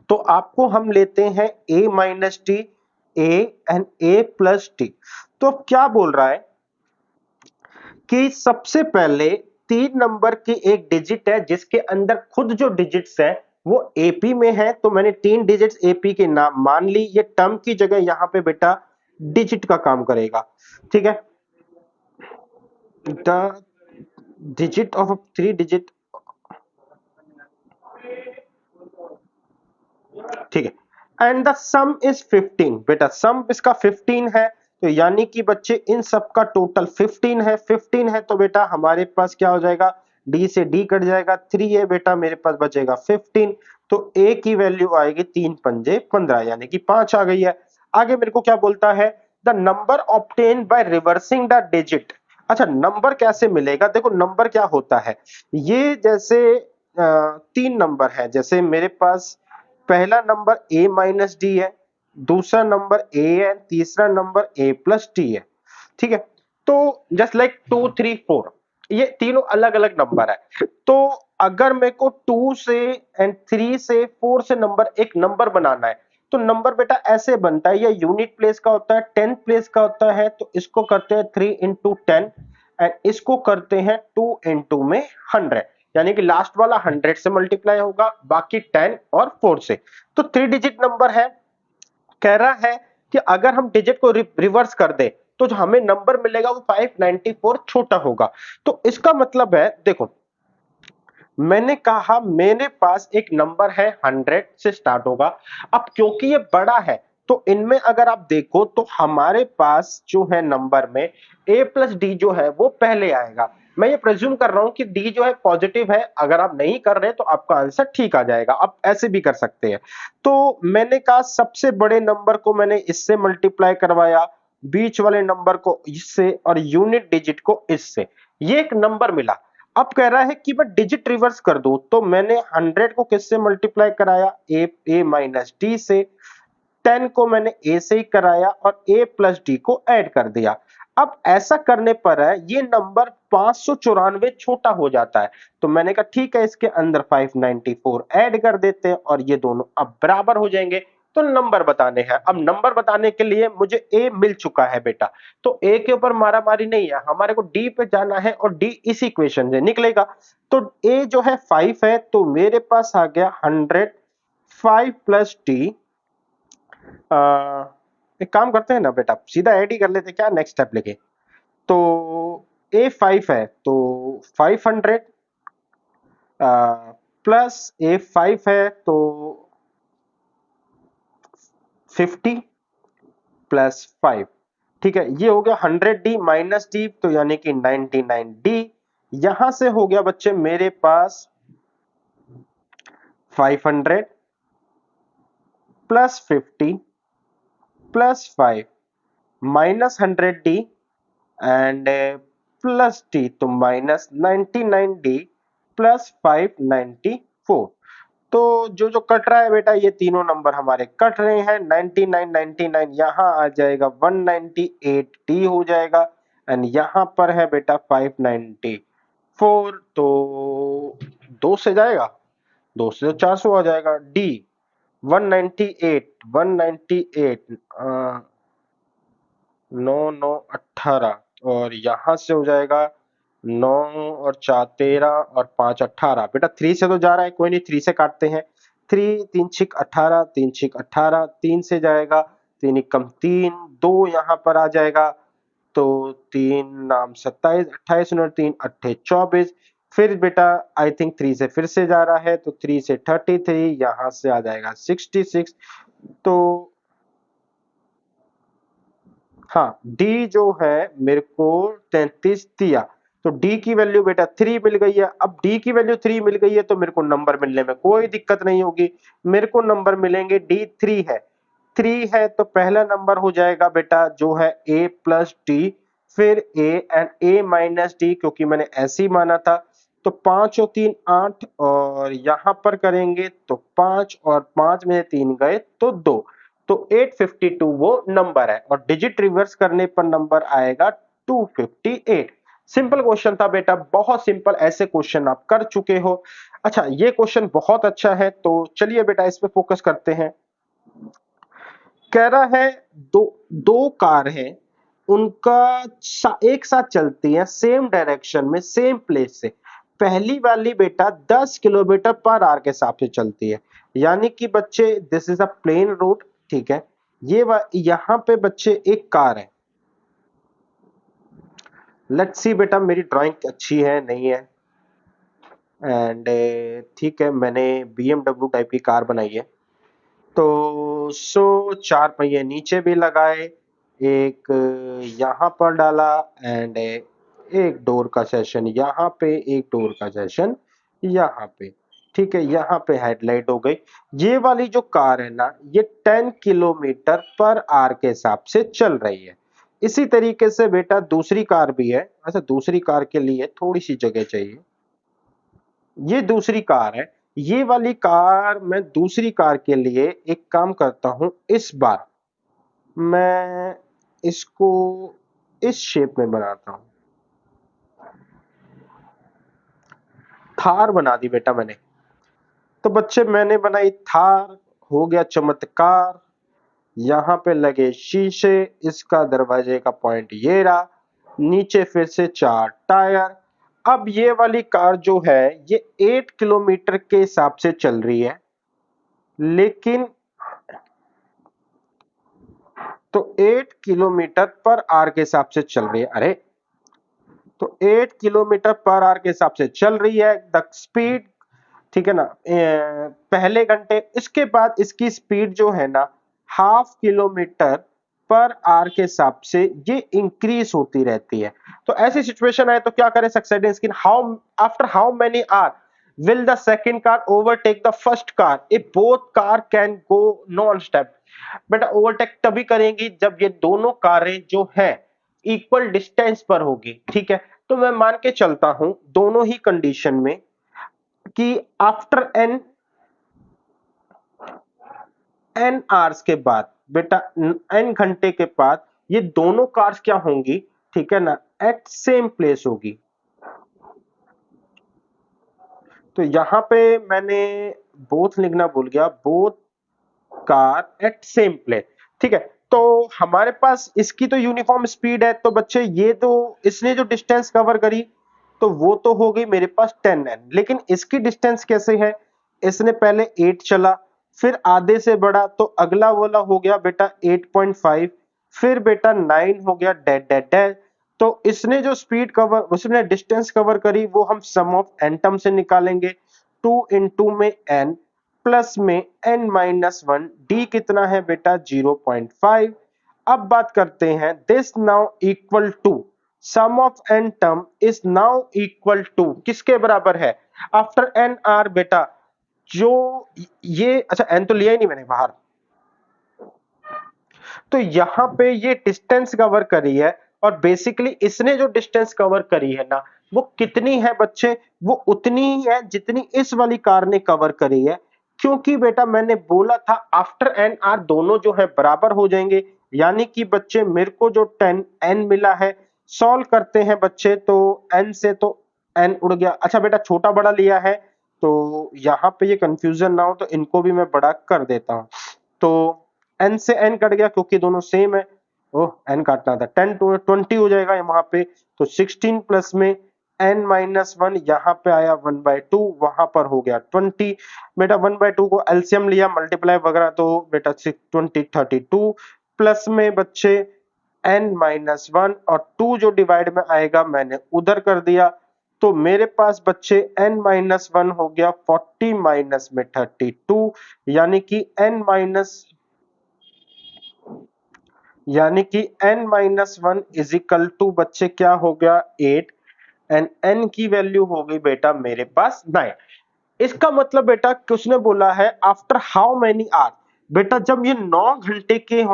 तो आपको हम लेते हैं a minus T, A and a plus T. तो अब क्या बोल रहा है कि सबसे पहले 3 नंबर की एक डिजिट है जिसके अंदर खुद जो डिजिट्स है वो एपी में है। तो मैंने 3 डिजिट्स एपी के नाम मान ली, ये टर्म की जगह यहां पे बेटा डिजिट का काम करेगा। ठीक है, द डिजिट ऑफ 3 डिजिट, ठीक है, एंड द सम इज 15। बेटा सम इसका 15 है, तो यानी कि बच्चे इन सब का टोटल 15 है। 15 है तो बेटा हमारे पास क्या हो जाएगा, डी से डी कट जाएगा, 3 है बेटा मेरे पास बचेगा 15। तो ए की वैल्यू आएगी 3 पंजे 15, यानी कि 5 आ गई है। आगे मेरे को क्या बोलता है, the number obtain by reversing the digit. अच्छा, नंबर कैसे मिलेगा? देखो नंबर क्या होता है, ये जैसे 3 नंबर है, जैसे मेरे पास पहला नंबर a माइनस डी है, दूसरा नंबर a है, तीसरा नंबर a प्लस टी है। ठीक है, तो जस्ट लाइक 2 3 4, ये तीनों अलग अलग नंबर है। तो अगर मेरे को 2 से एंड 3 से 4 से नंबर एक नंबर बनाना है, तो नंबर बेटा ऐसे बनता है, ये यूनिट प्लेस का होता है, 10 प्लेस का होता है। तो इसको करते हैं 3 इंटू 10 एंड इसको करते हैं 2 इंटू में 100, यानी कि लास्ट वाला 100 से मल्टीप्लाई होगा, बाकी 10 और 4 से। तो 3 डिजिट नंबर है। कह रहा है कि अगर हम डिजिट को रिवर्स कर दे तो जो हमें नंबर मिलेगा वो 594 छोटा होगा। तो इसका मतलब है, देखो मैंने कहा मेरे पास एक नंबर है 100 से स्टार्ट होगा। अब क्योंकि ये बड़ा है, तो इनमें अगर आप देखो तो हमारे पास जो है नंबर में a प्लस डी जो है वो पहले आएगा। मैं ये प्रेज्यूम कर रहा हूं कि डी जो है पॉजिटिव है, अगर आप नहीं कर रहे तो आपका आंसर ठीक आ जाएगा। आप ऐसे भी कर सकते हैं। तो मैंने कहा सबसे बड़े नंबर को मैंने इससे मल्टीप्लाई करवाया, बीच वाले नंबर को इससे और यूनिट डिजिट को इससे, ये एक नंबर मिला। अब कह रहा है कि मैं डिजिट रिवर्स कर दूं, तो मैंने 100 को किससे मल्टीप्लाई कराया, ए माइनस डी से, 10 को मैंने ए से ही कराया और ए प्लस डी को ऐड कर दिया। अब ऐसा करने पर है ये नंबर 594 छोटा हो जाता है। तो मैंने कहा ठीक है, इसके अंदर 594 ऐड कर देते हैं और ये दोनों अब बराबर हो जाएंगे। तो नंबर बताने हैं। अब नंबर बताने के लिए मुझे ए मिल चुका है बेटा, तो ए के ऊपर मारा मारी नहीं है, हमारे को डी पे जाना है और डी इस इक्वेशन से निकलेगा। तो ए जो है 5 है, तो मेरे पास आ गया 100, 5 प्लस डी। एक काम करते हैं ना बेटा, सीधा ऐड ही कर लेते, क्या नेक्स्ट स्टेप लेके। तो ए 5 है तो 500 प्लस ए 5 है तो 50 प्लस 5। ठीक है, ये हो गया 100d माइनस डी, तो यानी कि 99d। यहां से हो गया बच्चे मेरे पास 500 plus 50 plus 5 minus 100d and plus T तो माइनस 99d प्लस 594। तो जो जो कट रहा है बेटा ये तीनों नंबर हमारे कट रहे हैं। 99 यहाँ आ जाएगा 198d हो जाएगा एंड यहाँ पर है बेटा 594। तो 2 से जाएगा, 2 से तो 400 आ जाएगा। डी 198 9 9 18 और यहाँ से हो जाएगा 9 और 4 13 और 5 18। बेटा 3 से तो जा रहा है, कोई नहीं 3 से काटते हैं। 3 3 छिक 18, 3 छिक 18, 3 से जाएगा, 3 एकम 3, 2 यहाँ पर आ जाएगा तो 3 नाम 27, 28 और 3 अट्ठे 24। फिर बेटा आई थिंक 3 से फिर से जा रहा है तो 3 से 33, यहाँ से आ जाएगा 66। तो हाँ डी जो है मेरे को 33 दिया, तो डी की वैल्यू बेटा 3 मिल गई है। अब डी की वैल्यू 3 मिल गई है तो मेरे को नंबर मिलने में कोई दिक्कत नहीं होगी, मेरे को नंबर मिलेंगे। डी 3 है, 3 है तो पहला नंबर हो जाएगा बेटा जो है a प्लस डी, फिर a and a minus D, क्योंकि मैंने ऐसे ही माना था। तो 5 और 3 8 और यहाँ पर करेंगे तो 5 और 5 में 3 गए तो 2, तो 852 वो नंबर है और डिजिट रिवर्स करने पर नंबर आएगा 258। सिंपल क्वेश्चन था बेटा, बहुत सिंपल, ऐसे क्वेश्चन आप कर चुके हो। अच्छा ये क्वेश्चन बहुत अच्छा है, तो चलिए बेटा इस पे फोकस करते हैं। कह रहा है दो दो कार है, उनका एक साथ चलती है सेम डायरेक्शन में सेम प्लेस से। पहली वाली बेटा 10 किलोमीटर पर आवर के हिसाब से चलती है, यानी कि बच्चे this is a plain road, ठीक है। ये यहाँ पे बच्चे एक कार है। लेट्स सी बेटा मेरी ड्राइंग अच्छी है नहीं है, एंड ठीक है मैंने BMW टाइप की कार बनाई है। तो चार पहिए नीचे भी लगाए, एक यहाँ पर डाला एंड एक डोर का सेशन यहाँ पे, एक डोर का सेशन यहाँ पे, ठीक है। यहाँ पे हेडलाइट हो गई। ये वाली जो कार है ना ये 10 किलोमीटर पर आवर के हिसाब से चल रही है। इसी तरीके से बेटा दूसरी कार भी है। अच्छा दूसरी कार के लिए थोड़ी सी जगह चाहिए, ये दूसरी कार है। ये वाली कार, मैं दूसरी कार के लिए एक काम करता हूं, इस बार मैं इसको इस शेप में बनाता हूं। थार बना दी बेटा मैंने। तो बच्चे मैंने बनाई थार, हो गया चमत्कार। यहाँ पे लगे शीशे, इसका दरवाजे का पॉइंट ये रहा, नीचे फिर से 4 टायर। अब ये वाली कार जो है ये 8 किलोमीटर के हिसाब से चल रही है, लेकिन तो 8 किलोमीटर पर आवर के हिसाब से चल रही है। अरे तो 8 किलोमीटर पर आवर के हिसाब से चल रही है द स्पीड, ठीक है ना। पहले घंटे, इसके बाद इसकी स्पीड जो है ना हाफ किलोमीटर पर आवर के हिसाब से ये इंक्रीज होती रहती है। तो ऐसी सिचुएशन है तो क्या करें succeeding skin, how after how many hour will the second car overtake the first car if both car can go non stop। बेटा ओवरटेक तभी करेंगी जब ये दोनों कारें जो हैं इक्वल डिस्टेंस पर होगी, ठीक है। तो मैं मान के चलता हूं दोनों ही कंडीशन में कि आफ्टर एन आवर्स के बाद बेटा, एन घंटे के बाद ये दोनों कार्स क्या होंगी, ठीक है ना, एट सेम प्लेस होगी। तो यहां पे मैंने बोथ लिखना भूल गया, both car eight same place, ठीक है। तो हमारे पास इसकी तो यूनिफॉर्म स्पीड है, तो बच्चे ये तो इसने जो डिस्टेंस कवर करी तो वो तो हो गई मेरे पास 10n, लेकिन इसकी डिस्टेंस कैसे है, इसने पहले 8 चला, फिर आधे से बढ़ा तो अगला वाला हो गया बेटा 8.5, फिर बेटा 9 हो गया डेड डेड डेड। तो इसने जो स्पीड कवर, उसने डिस्टेंस कवर करी वो हम सम ऑफ एन टर्म से निकालेंगे। 2 इंटू में n प्लस में n माइनस 1, डी कितना है बेटा 0.5। अब बात करते हैं this now equal to sum of N term is now equal to किसके बराबर है, आफ्टर एन आर बेटा जो ये, अच्छा एन तो लिया ही नहीं मैंने बाहर, तो यहां पे ये डिस्टेंस कवर करी है और बेसिकली इसने जो डिस्टेंस कवर करी है ना, वो कितनी है बच्चे, वो उतनी ही है जितनी इस वाली कार ने कवर करी है। क्योंकि बेटा मैंने बोला था आफ्टर एन आर दोनों जो है बराबर हो जाएंगे, यानी कि बच्चे मेरे को जो 10 एन मिला है, सॉल्व करते हैं बच्चे, तो एन से तो एन उड़ गया। अच्छा बेटा छोटा बड़ा लिया है, तो यहाँ पे ये कंफ्यूजन ना हो तो इनको भी मैं बड़ा कर देता हूँ। तो एन से एन कट गया क्योंकि दोनों सेम है। ओह एन काटना था, 10 टू 20 हो जाएगा वहां पे, तो 16 प्लस में एन माइनस वन, यहाँ पे आया 1/2, वहां पर हो गया 20। बेटा 1/2 को एलसीएम लिया मल्टीप्लाई वगैरह, तो बेटा 20 32 प्लस में बच्चे एन माइनस वन, और 2 जो डिवाइड में आएगा मैंने उधर कर दिया, तो मेरे पास बच्चे n माइनस वन हो गया 40 माइनस में 32, यानी कि n minus one is equal to बच्चे क्या हो गया 8, एंड n की वैल्यू हो गई बेटा मेरे पास 9। इसका मतलब बेटा किसने बोला है आफ्टर हाउ मेनी आवर, बेटा जब ये 9 घंटे के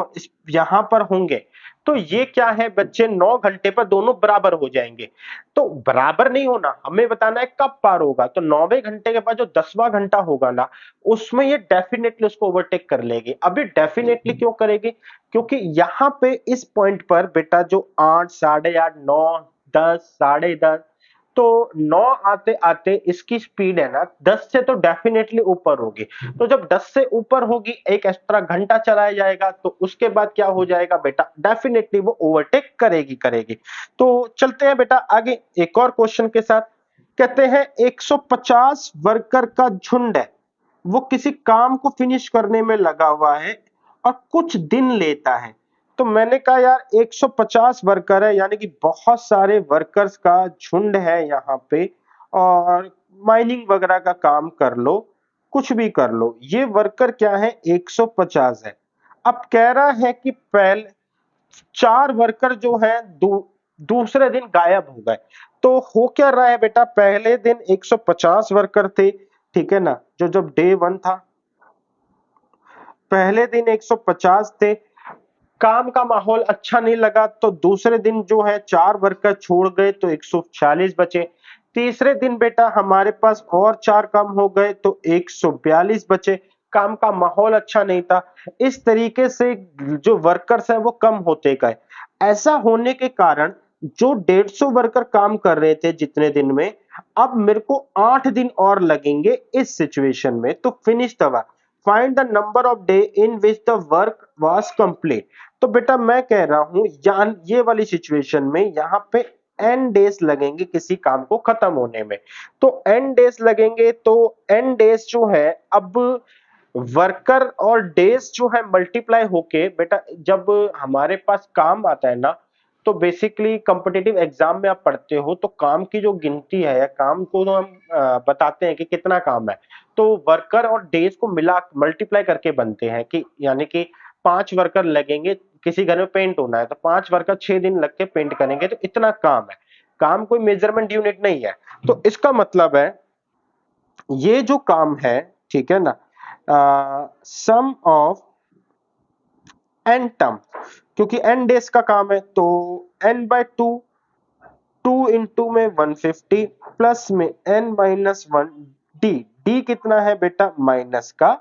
यहां पर होंगे, तो ये क्या है बच्चे 9 घंटे पर दोनों बराबर हो जाएंगे। तो बराबर नहीं होना, हमें बताना है कब पार होगा, तो 9वें घंटे के बाद जो 10वां घंटा होगा ना, उसमें ये डेफिनेटली उसको ओवरटेक कर लेगी। अभी डेफिनेटली क्यों करेगी, क्योंकि यहां पे इस पॉइंट पर बेटा जो 8 8:30 9 10 10:30, तो 9 आते आते इसकी स्पीड है ना 10 से तो डेफिनेटली ऊपर होगी। तो जब 10 से ऊपर होगी, एक एक्स्ट्रा घंटा चलाया जाएगा, तो उसके बाद क्या हो जाएगा बेटा, डेफिनेटली वो ओवरटेक करेगी। तो चलते हैं बेटा आगे एक और क्वेश्चन के साथ। कहते हैं 150 वर्कर का झुंड है, वो किसी काम को फिनिश करने में लगा हुआ है और कुछ दिन लेता है। तो मैंने कहा यार 150 वर्कर है, यानी कि बहुत सारे वर्कर्स का झुंड है यहाँ पे, और माइनिंग वगैरह का काम कर लो, कुछ भी कर लो, ये वर्कर क्या है 150 है। अब कह रहा है कि पहले 4 वर्कर जो है दूसरे दिन गायब हो गए। तो हो क्या रहा है बेटा, पहले दिन 150 वर्कर थे, ठीक है ना, जो जब डे 1 था, पहले दिन 150 थे, काम का माहौल अच्छा नहीं लगा, तो दूसरे दिन जो है 4 वर्कर छोड़ गए, तो 140 बचे। तीसरे दिन बेटा हमारे पास और 4 कम हो गए, तो 142 बचे। काम का माहौल अच्छा नहीं था, इस तरीके से जो वर्कर्स है वो कम होते गए। ऐसा होने के कारण जो 150 वर्कर काम कर रहे थे जितने दिन में, अब मेरे को 8 दिन और लगेंगे इस सिचुएशन में, तो finish the work, find the number of day in which the work was complete. तो बेटा मैं कह रहा हूं ये वाली सिचुएशन में यहां पे n डेज लगेंगे किसी काम को खत्म होने में। तो n डेज लगेंगे, तो n डेज जो है, अब वर्कर और डेज जो है मल्टीप्लाई होके बेटा जब हमारे पास काम आता है ना, तो बेसिकली कॉम्पिटिटिव एग्जाम में आप पढ़ते हो, तो काम की जो गिनती है या काम को तो हम बताते हैं कि कितना काम है, तो वर्कर और डेज को मिला मल्टीप्लाई करके बनते हैं, कि यानी कि 5 वर्कर लगेंगे, किसी घर में पेंट होना है तो 5 वर्कर 6 दिन लग के पेंट करेंगे, तो इतना काम है। काम कोई मेजरमेंट यूनिट नहीं है। तो इसका मतलब है ये जो काम है, ठीक है ना, सम ऑफ एन टर्म, क्योंकि एन डेज का काम है, तो n/2, 2 इंटू में 150 प्लस में n minus one, D D कितना है बेटा माइनस का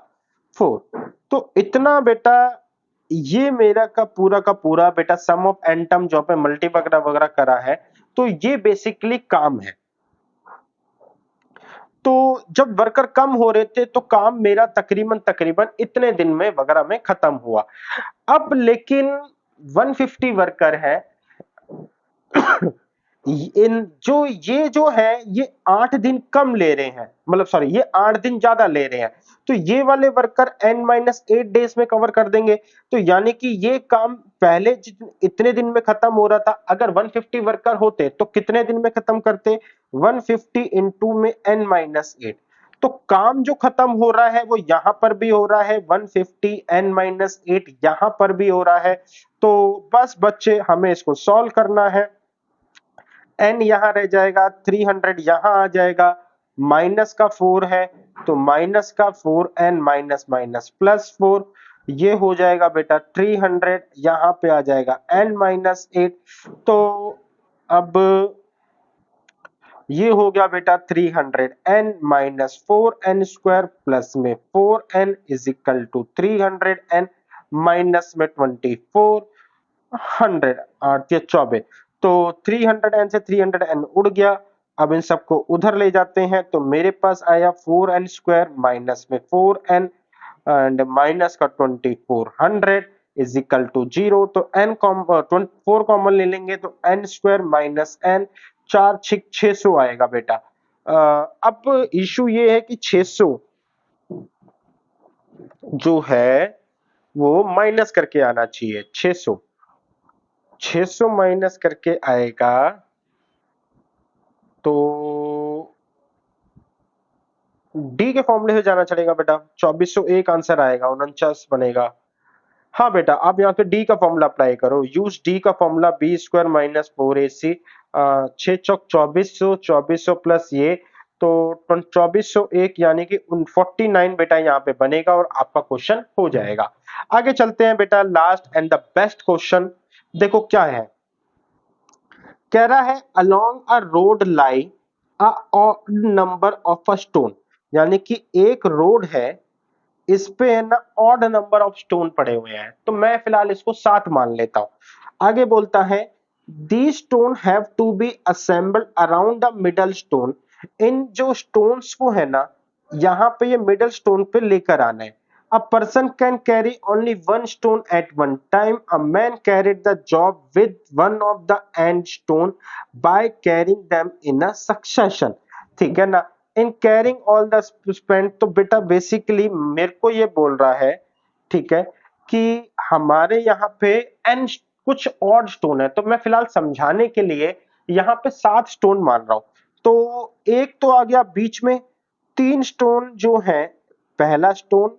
4। तो इतना बेटा ये मेरा का पूरा बेटा सम ऑफ एन टर्म जो पे मल्टी वगैरह वगैरह करा है, तो ये बेसिकली काम है। तो जब वर्कर कम हो रहे थे तो काम मेरा तकरीबन तकरीबन इतने दिन में वगैरह में खत्म हुआ। अब लेकिन 150 वर्कर है, इन ये जो है ये 8 दिन कम ले रहे हैं, मतलब सॉरी ये 8 दिन ज्यादा ले रहे हैं, तो ये वाले वर्कर n-8 डेज में कवर कर देंगे। तो यानी कि ये काम पहले इतने दिन में खत्म हो रहा था, अगर 150 वर्कर होते तो कितने दिन में खत्म करते, 150 इंटू में n-8। तो काम जो खत्म हो रहा है वो यहां पर भी हो रहा है, 150 n-8 यहां पर भी हो रहा है। तो बस बच्चे हमें इसको सॉल्व करना है, n यहां रह जाएगा, 300 यहां आ जाएगा, माइनस का 4 है, तो माइनस का 4 n माइनस माइनस प्लस 4, ये हो जाएगा बेटा 300, यहाँ पे आ जाएगा n-8। तो अब ये हो गया बेटा 300, n-4n² प्लस में 4n is equal to 300n minus में 2400, 8 या 24। तो 300n से 300n उड़ गया। अब इन सबको उधर ले जाते हैं तो मेरे पास आया 4n² माइनस में 4n एंड माइनस का 2400 इज इक्वल टू 0। तो n 4 कॉमन ले लेंगे तो n² माइनस n, 4 6 600 आएगा बेटा। अब इशू ये है कि 600 जो है वो माइनस करके आना चाहिए। 600 माइनस करके आएगा तो डी के फॉर्मूले से जाना चलेगा बेटा। 2401 आंसर आएगा, 49 बनेगा। हाँ बेटा, आप यहाँ पे डी का फॉर्मूला अप्लाई करो। यूज डी का फॉर्मूला b² माइनस 4ac, 6 चौक 2400, 2400 प्लस ये तो 2401 यानी कि 49 बेटा यहाँ पे बनेगा और आपका क्वेश्चन हो जाएगा। आगे चलते हैं बेटा, last and the best question. देखो क्या है, कह रहा है along a road lie a odd number of a stone, यानी कि एक रोड है, इस पे है ना ऑड नंबर ऑफ स्टोन पड़े हुए हैं, तो मैं फिलहाल इसको 7 मान लेता हूं। आगे बोलता है the stone have to be assembled around the middle stone. इन जो स्टोन्स को है ना यहाँ पे ये मिडल स्टोन पे लेकर आना है। A person can carry only one stone at one time. A man carried the job with one of the end stone by carrying them in a succession. ठीक है ना। In carrying all the spend, तो बेटा basically मेरे को ये बोल रहा है, ठीक है, कि हमारे यहाँ पे एन कुछ ऑड स्टोन है, तो मैं फिलहाल समझाने के लिए यहाँ पे 7 स्टोन मान रहा हूं। तो एक तो आ गया बीच में, 3 स्टोन जो है, पहला स्टोन,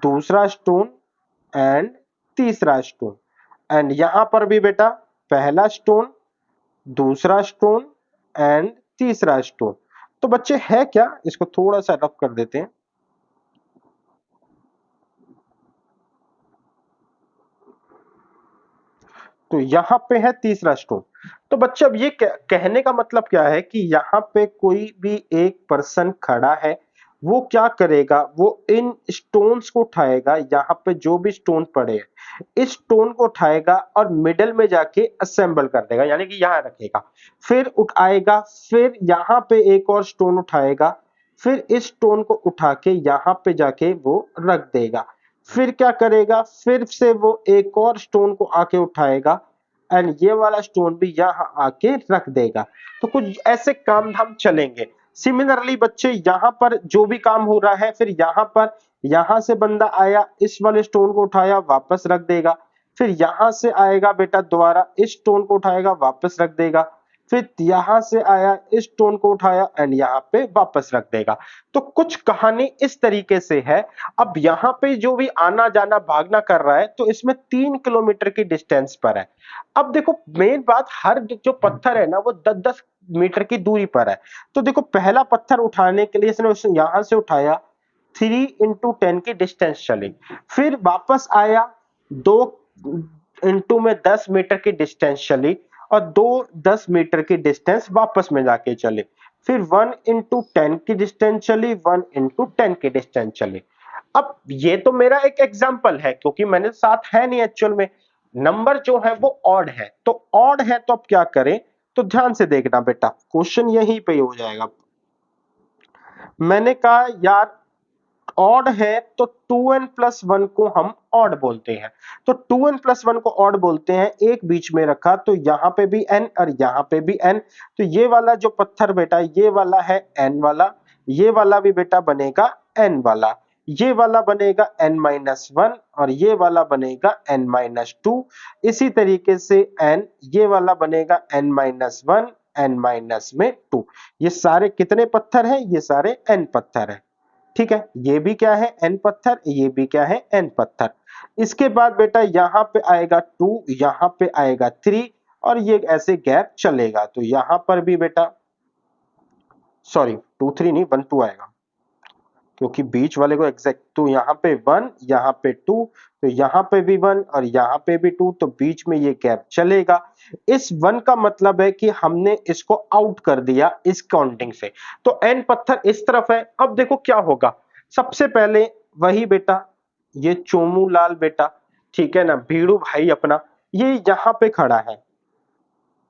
दूसरा स्टोन एंड तीसरा स्टोन। एंड यहां पर भी बेटा पहला स्टोन, दूसरा स्टोन एंड तीसरा स्टोन। तो बच्चे है क्या, इसको थोड़ा सा रफ कर देते हैं। तो यहां पे है तीसरा स्टोन। तो बच्चे अब ये कहने का मतलब क्या है कि यहाँ पे कोई भी एक पर्सन खड़ा है, वो क्या करेगा, वो इन स्टोन्स को उठाएगा, यहाँ पे जो भी स्टोन पड़े हैं इस स्टोन को उठाएगा और मिडल में जाके असेंबल कर देगा, यानी कि यहाँ रखेगा, फिर उठाएगा, फिर यहाँ पे एक और स्टोन उठाएगा, फिर इस स्टोन को उठा के यहाँ पे जाके वो रख देगा, फिर क्या करेगा, फिर से वो एक और स्टोन को आके उठाएगा एंड ये वाला स्टोन भी यहाँ आके रख देगा। तो कुछ ऐसे काम धाम चलेंगे। सिमिलरली बच्चे यहाँ पर जो भी काम हो रहा है, फिर यहाँ पर यहाँ से बंदा आया, इस वाले स्टोन को उठाया वापस रख देगा, फिर यहाँ से आएगा बेटा दोबारा इस स्टोन को उठाएगा वापस रख देगा, फिर यहाँ से आया इस स्टोन को उठाया एंड यहाँ पे वापस रख देगा। तो कुछ कहानी इस तरीके से है। अब यहाँ पे जो भी आना जाना भागना कर रहा है, तो इसमें 3 किलोमीटर की डिस्टेंस पर है। अब देखो मेन बात, हर जो पत्थर है ना वो 10-10 मीटर की दूरी पर है। तो देखो पहला पत्थर उठाने के लिए इसने यहां से उठाया, 3 × 10 की डिस्टेंस चली, फिर वापस आया, 2 इंटू में 10 मीटर की डिस्टेंस चली और 10 मीटर की डिस्टेंस वापस में जाके चले, फिर 1 × 10 की डिस्टेंस चली, 1 × 10 की डिस्टेंस चली। अब ये तो मेरा एक एग्जाम्पल है, क्योंकि मैंने साथ है नहीं एक्चुअल में, नंबर जो है वो ऑड है, तो ऑड है तो अब क्या करें, तो ध्यान से देखना बेटा, क्वेश्चन यहीं पे हो जाएगा। मैंने कहा यार ऑड है तो 2n+1 को हम ऑड बोलते हैं, तो 2n+1 को ऑड बोलते हैं, एक बीच में रखा तो यहां पे भी n और यहां पे भी n, तो ये वाला जो पत्थर बेटा ये वाला है n वाला, ये वाला भी बेटा बनेगा n वाला, ये वाला बनेगा n-1 और ये वाला बनेगा n-2। इसी तरीके से n, ये वाला बनेगा n-1 n-2। ये सारे कितने पत्थर हैं, ये सारे n पत्थर है, ठीक है। ये भी क्या है n पत्थर, ये भी क्या है n पत्थर। इसके बाद बेटा यहाँ पे आएगा 2, यहाँ पे आएगा 3 और ये ऐसे गैप चलेगा, तो यहाँ पर भी बेटा सॉरी 2 3 नहीं 1 2 आएगा, क्योंकि बीच वाले को एग्जैक्ट, तो यहाँ पे 1, यहाँ पे 2, तो यहाँ पे भी 1 और यहाँ पे भी 2, तो बीच में ये गैप चलेगा। इस 1 का मतलब है कि हमने इसको आउट कर दिया इस काउंटिंग से। तो n पत्थर इस तरफ है। अब देखो क्या होगा, सबसे पहले वही बेटा, ये चोमू लाल बेटा, ठीक है ना, भीड़ू भाई अपना, ये यहां पे खड़ा है,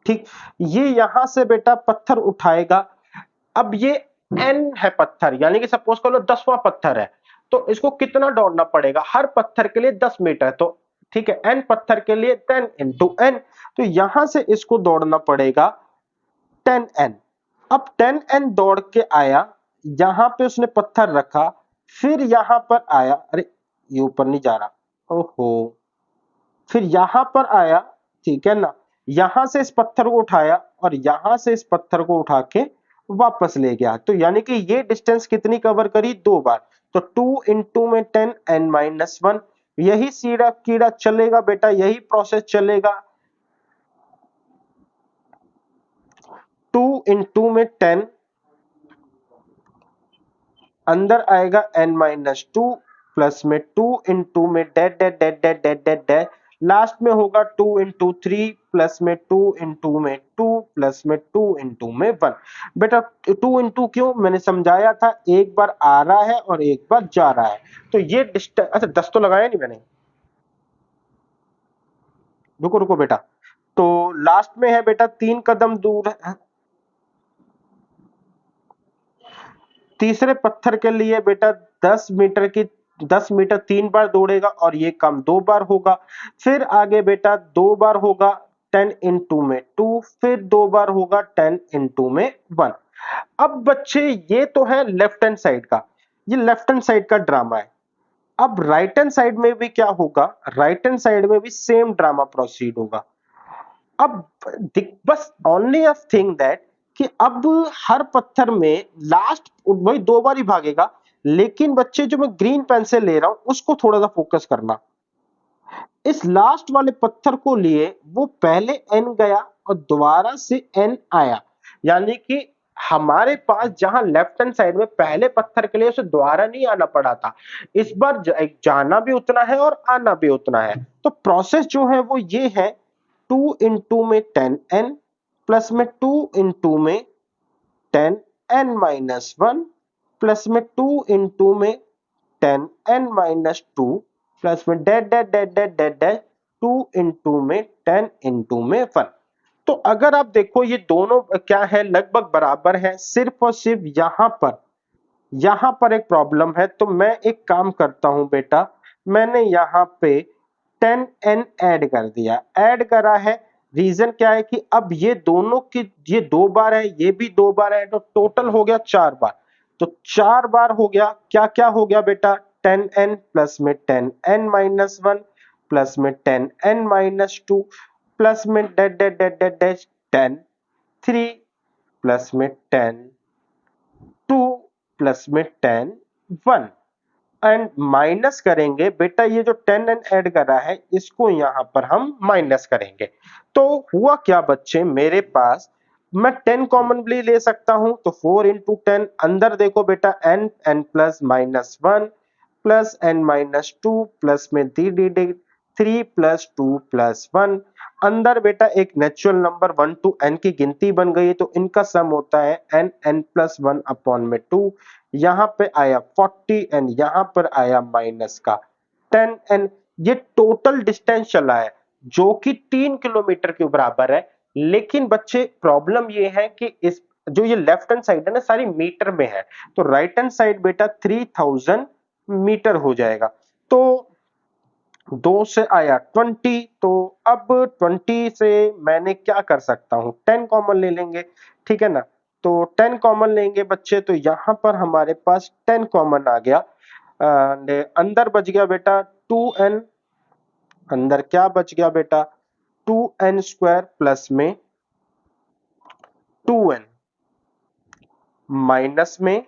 ठीक, ये यहां से बेटा पत्थर उठाएगा। अब ये n है पत्थर, यानी कि सपोज कर लो 10वां पत्थर है, तो इसको कितना दौड़ना पड़ेगा, हर पत्थर के लिए 10 मीटर, तो ठीक है, n पत्थर के लिए 10 इंटू n, तो यहां से इसको दौड़ना पड़ेगा 10n। अब 10n दौड़ के आया, यहां पे उसने पत्थर रखा, फिर यहां पर आया, अरे ये ऊपर नहीं जा रहा, ओहो, फिर यहां पर आया, ठीक है ना, यहां से इस पत्थर को उठाया और यहां से इस पत्थर को उठा के वापस ले गया, तो यानी कि ये डिस्टेंस कितनी कवर करी, 2 बार, तो 2 इंटू में 10 n माइनस 1, यही सीधा कीड़ा चलेगा बेटा, यही प्रोसेस चलेगा। 2 इंटू में 10, अंदर आएगा n माइनस 2, प्लस में 2 इंटू में dead dead dead dead dead dead dead, last में होगा 2 इंटू 3, प्लस में 2 इंटू में 2, प्लस में 2 इंटू में 1। बेटा 2 इंटू क्यों, मैंने समझाया था, एक बार आ रहा है और एक बार जा रहा है, तो ये डिस्टेंस, अच्छा 10 तो लगाया नहीं मैंने, रुको रुको बेटा, तो लास्ट में है बेटा 3 कदम दूर है, तीसरे पत्थर के लिए बेटा 10 मीटर की, 10 मीटर 3 बार दौड़ेगा और ये काम 2 बार होगा, फिर आगे बेटा 2 बार होगा 10 इंटू में 2, फिर 2 बार होगा 10 इंटू में 1। अब बच्चे ये तो है लेफ्ट हैंड साइड का, ये लेफ्ट हैंड साइड का ड्रामा है। अब राइट हैंड साइड में भी क्या होगा, राइट हैंड साइड में भी सेम ड्रामा प्रोसीड होगा। अब बस ओनली अ थिंग दैट कि अब हर पत्थर में लास्ट वही 2 बार ही भागेगा, लेकिन बच्चे जो मैं ग्रीन पेन से ले रहा हूं उसको थोड़ा सा फोकस करना, इस लास्ट वाले पत्थर को लिए वो पहले एन गया और दोबारा से एन आया, यानी कि हमारे पास जहां लेफ्ट हैंड साइड में पहले पत्थर के लिए उसे दोबारा नहीं आना पड़ा था, इस बार जाना भी उतना है और आना भी उतना है। तो प्रोसेस जो है वो ये है, 2 इंटू में 10n, प्लस में 2 इंटू में 10n माइनस 1, प्लस में 2 इंटू में 10n माइनस 2, प्लस में dead dead dead dead dead dead 2 into में 10 इंटू में 1। तो अगर आप देखो ये दोनों क्या है, लगभग बराबर है, सिर्फ और सिर्फ यहां पर एक प्रॉब्लम है, तो मैं एक काम करता हूं बेटा, मैंने यहां पे 10n ऐड कर दिया, ऐड करा है, रीजन क्या है कि अब ये दोनों की, ये 2 बार है, ये भी 2 बार है, तो टोटल हो गया 4 बार, तो 4 बार हो गया, क्या क्या हो गया बेटा, 10n प्लस में 10n माइनस 1, प्लस में 10n माइनस 2, प्लस में dead dead dead dead dead 10 3, plus में 10 2, प्लस में 10 1, एंड माइनस करेंगे बेटा, ये जो 10 एन ऐड कर रहा है इसको यहां पर हम माइनस करेंगे, तो हुआ क्या बच्चे, मेरे पास मैं 10 कॉमन भी ले सकता हूं, तो 4 इंटू 10, अंदर देखो बेटा n n plus minus 1, plus n minus 2, plus में D D D 3 plus 2 plus 1, अंदर बेटा एक नेचुरल नंबर 1 टू n की गिनती बन गई है, तो इनका सम होता है n n प्लस 1 अपॉन में 2, यहां पे आया 40 एंड यहां पर आया माइनस का 10 एंड ये टोटल डिस्टेंस चला है जो कि 3 किलोमीटर के बराबर है। लेकिन बच्चे प्रॉब्लम ये है कि इस जो ये लेफ्ट हैंड साइड है ना सारी मीटर में है, तो राइट हैंड साइड बेटा 3000 मीटर हो जाएगा, तो 2 से आया 20, तो अब 20 से मैंने क्या कर सकता हूं, 10 कॉमन ले लेंगे, ठीक है ना, तो 10 कॉमन लेंगे बच्चे, तो यहां पर हमारे पास 10 कॉमन आ गया, एंड अंदर बच गया बेटा 2n, अंदर क्या बच गया बेटा 2n स्क्वायर प्लस में 2n, माइनस में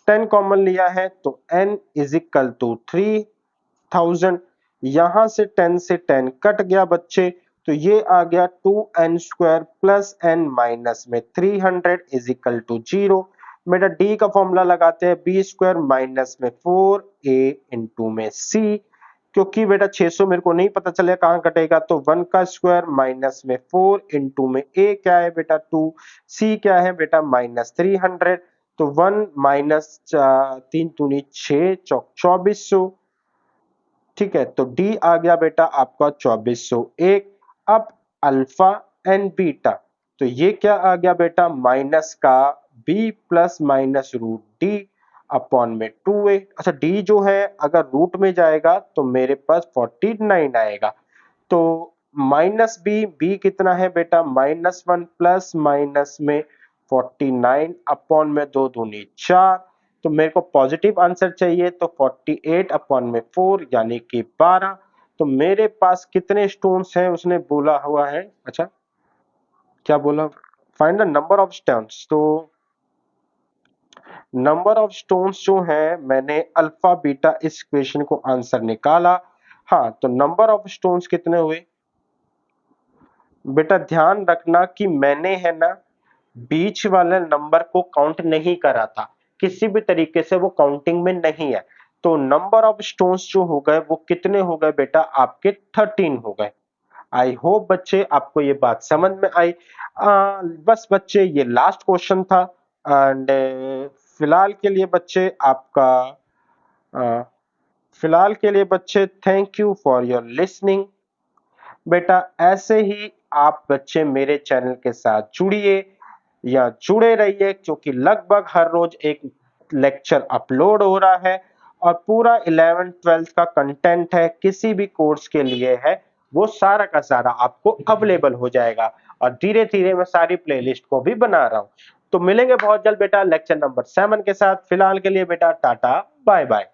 10 कॉमन लिया है तो n इज इक्वल टू 3000, यहां से 10 से 10 कट गया बच्चे, तो ये आ गया 2n square plus n minus में 300 इज इक्वल टू 0, बेटा डी का फॉर्मूला लगाते हैं, बी स्क्वायर माइनस में 4a इंटू में सी, क्योंकि बेटा 600 मेरे को नहीं पता चलेगा कहां कटेगा, तो 1 का स्क्वायर माइनस में 4 इंटू में a क्या है बेटा 2, c क्या है बेटा माइनस 300, तो 1 माइनस 3 दूनी 6 चौक 2400, ठीक है, तो डी आ गया बेटा आपका 2401। अब अल्फा एंड बीटा, तो ये क्या आ गया बेटा माइनस का B plus minus root D upon में 2a। अच्छा डी जो है अगर रूट में जाएगा तो मेरे पास 49 आएगा, तो माइनस बी, बी कितना है बेटा -1 प्लस माइनस में 49 अपॉन में 2 दूनी 4, तो मेरे को पॉजिटिव आंसर चाहिए, तो 48 अपॉन में 4 यानी कि 12। तो मेरे पास कितने स्टोन्स हैं उसने बोला हुआ है, अच्छा क्या बोला, find the number of stones, तो नंबर ऑफ स्टोन्स जो है मैंने अल्फा बीटा इस इक्वेशन को आंसर निकाला। हाँ तो नंबर ऑफ स्टोन्स कितने हुए बेटा, ध्यान रखना कि मैंने है ना बीच वाले नंबर को काउंट नहीं करा था, किसी भी तरीके से वो काउंटिंग में नहीं है, तो नंबर ऑफ स्टोन्स जो हो गए वो कितने हो गए बेटा आपके 13 हो गए। आई होप बच्चे आपको ये बात समझ में आई। बस बच्चे ये लास्ट क्वेश्चन था, एंड फिलहाल के लिए बच्चे आपका अ, फिलहाल के लिए बच्चे thank you for your listening. बेटा ऐसे ही आप बच्चे मेरे चैनल के साथ जुड़िए या जुड़े रहिए, क्योंकि लगभग हर रोज एक लेक्चर अपलोड हो रहा है और पूरा 11th-12th का कंटेंट है, किसी भी कोर्स के लिए है वो सारा का सारा आपको अवेलेबल हो जाएगा, और धीरे धीरे मैं सारी प्लेलिस्ट को भी बना रहा हूँ। तो मिलेंगे बहुत जल्द बेटा लेक्चर नंबर 7 के साथ। फिलहाल के लिए बेटा टाटा बाय बाय।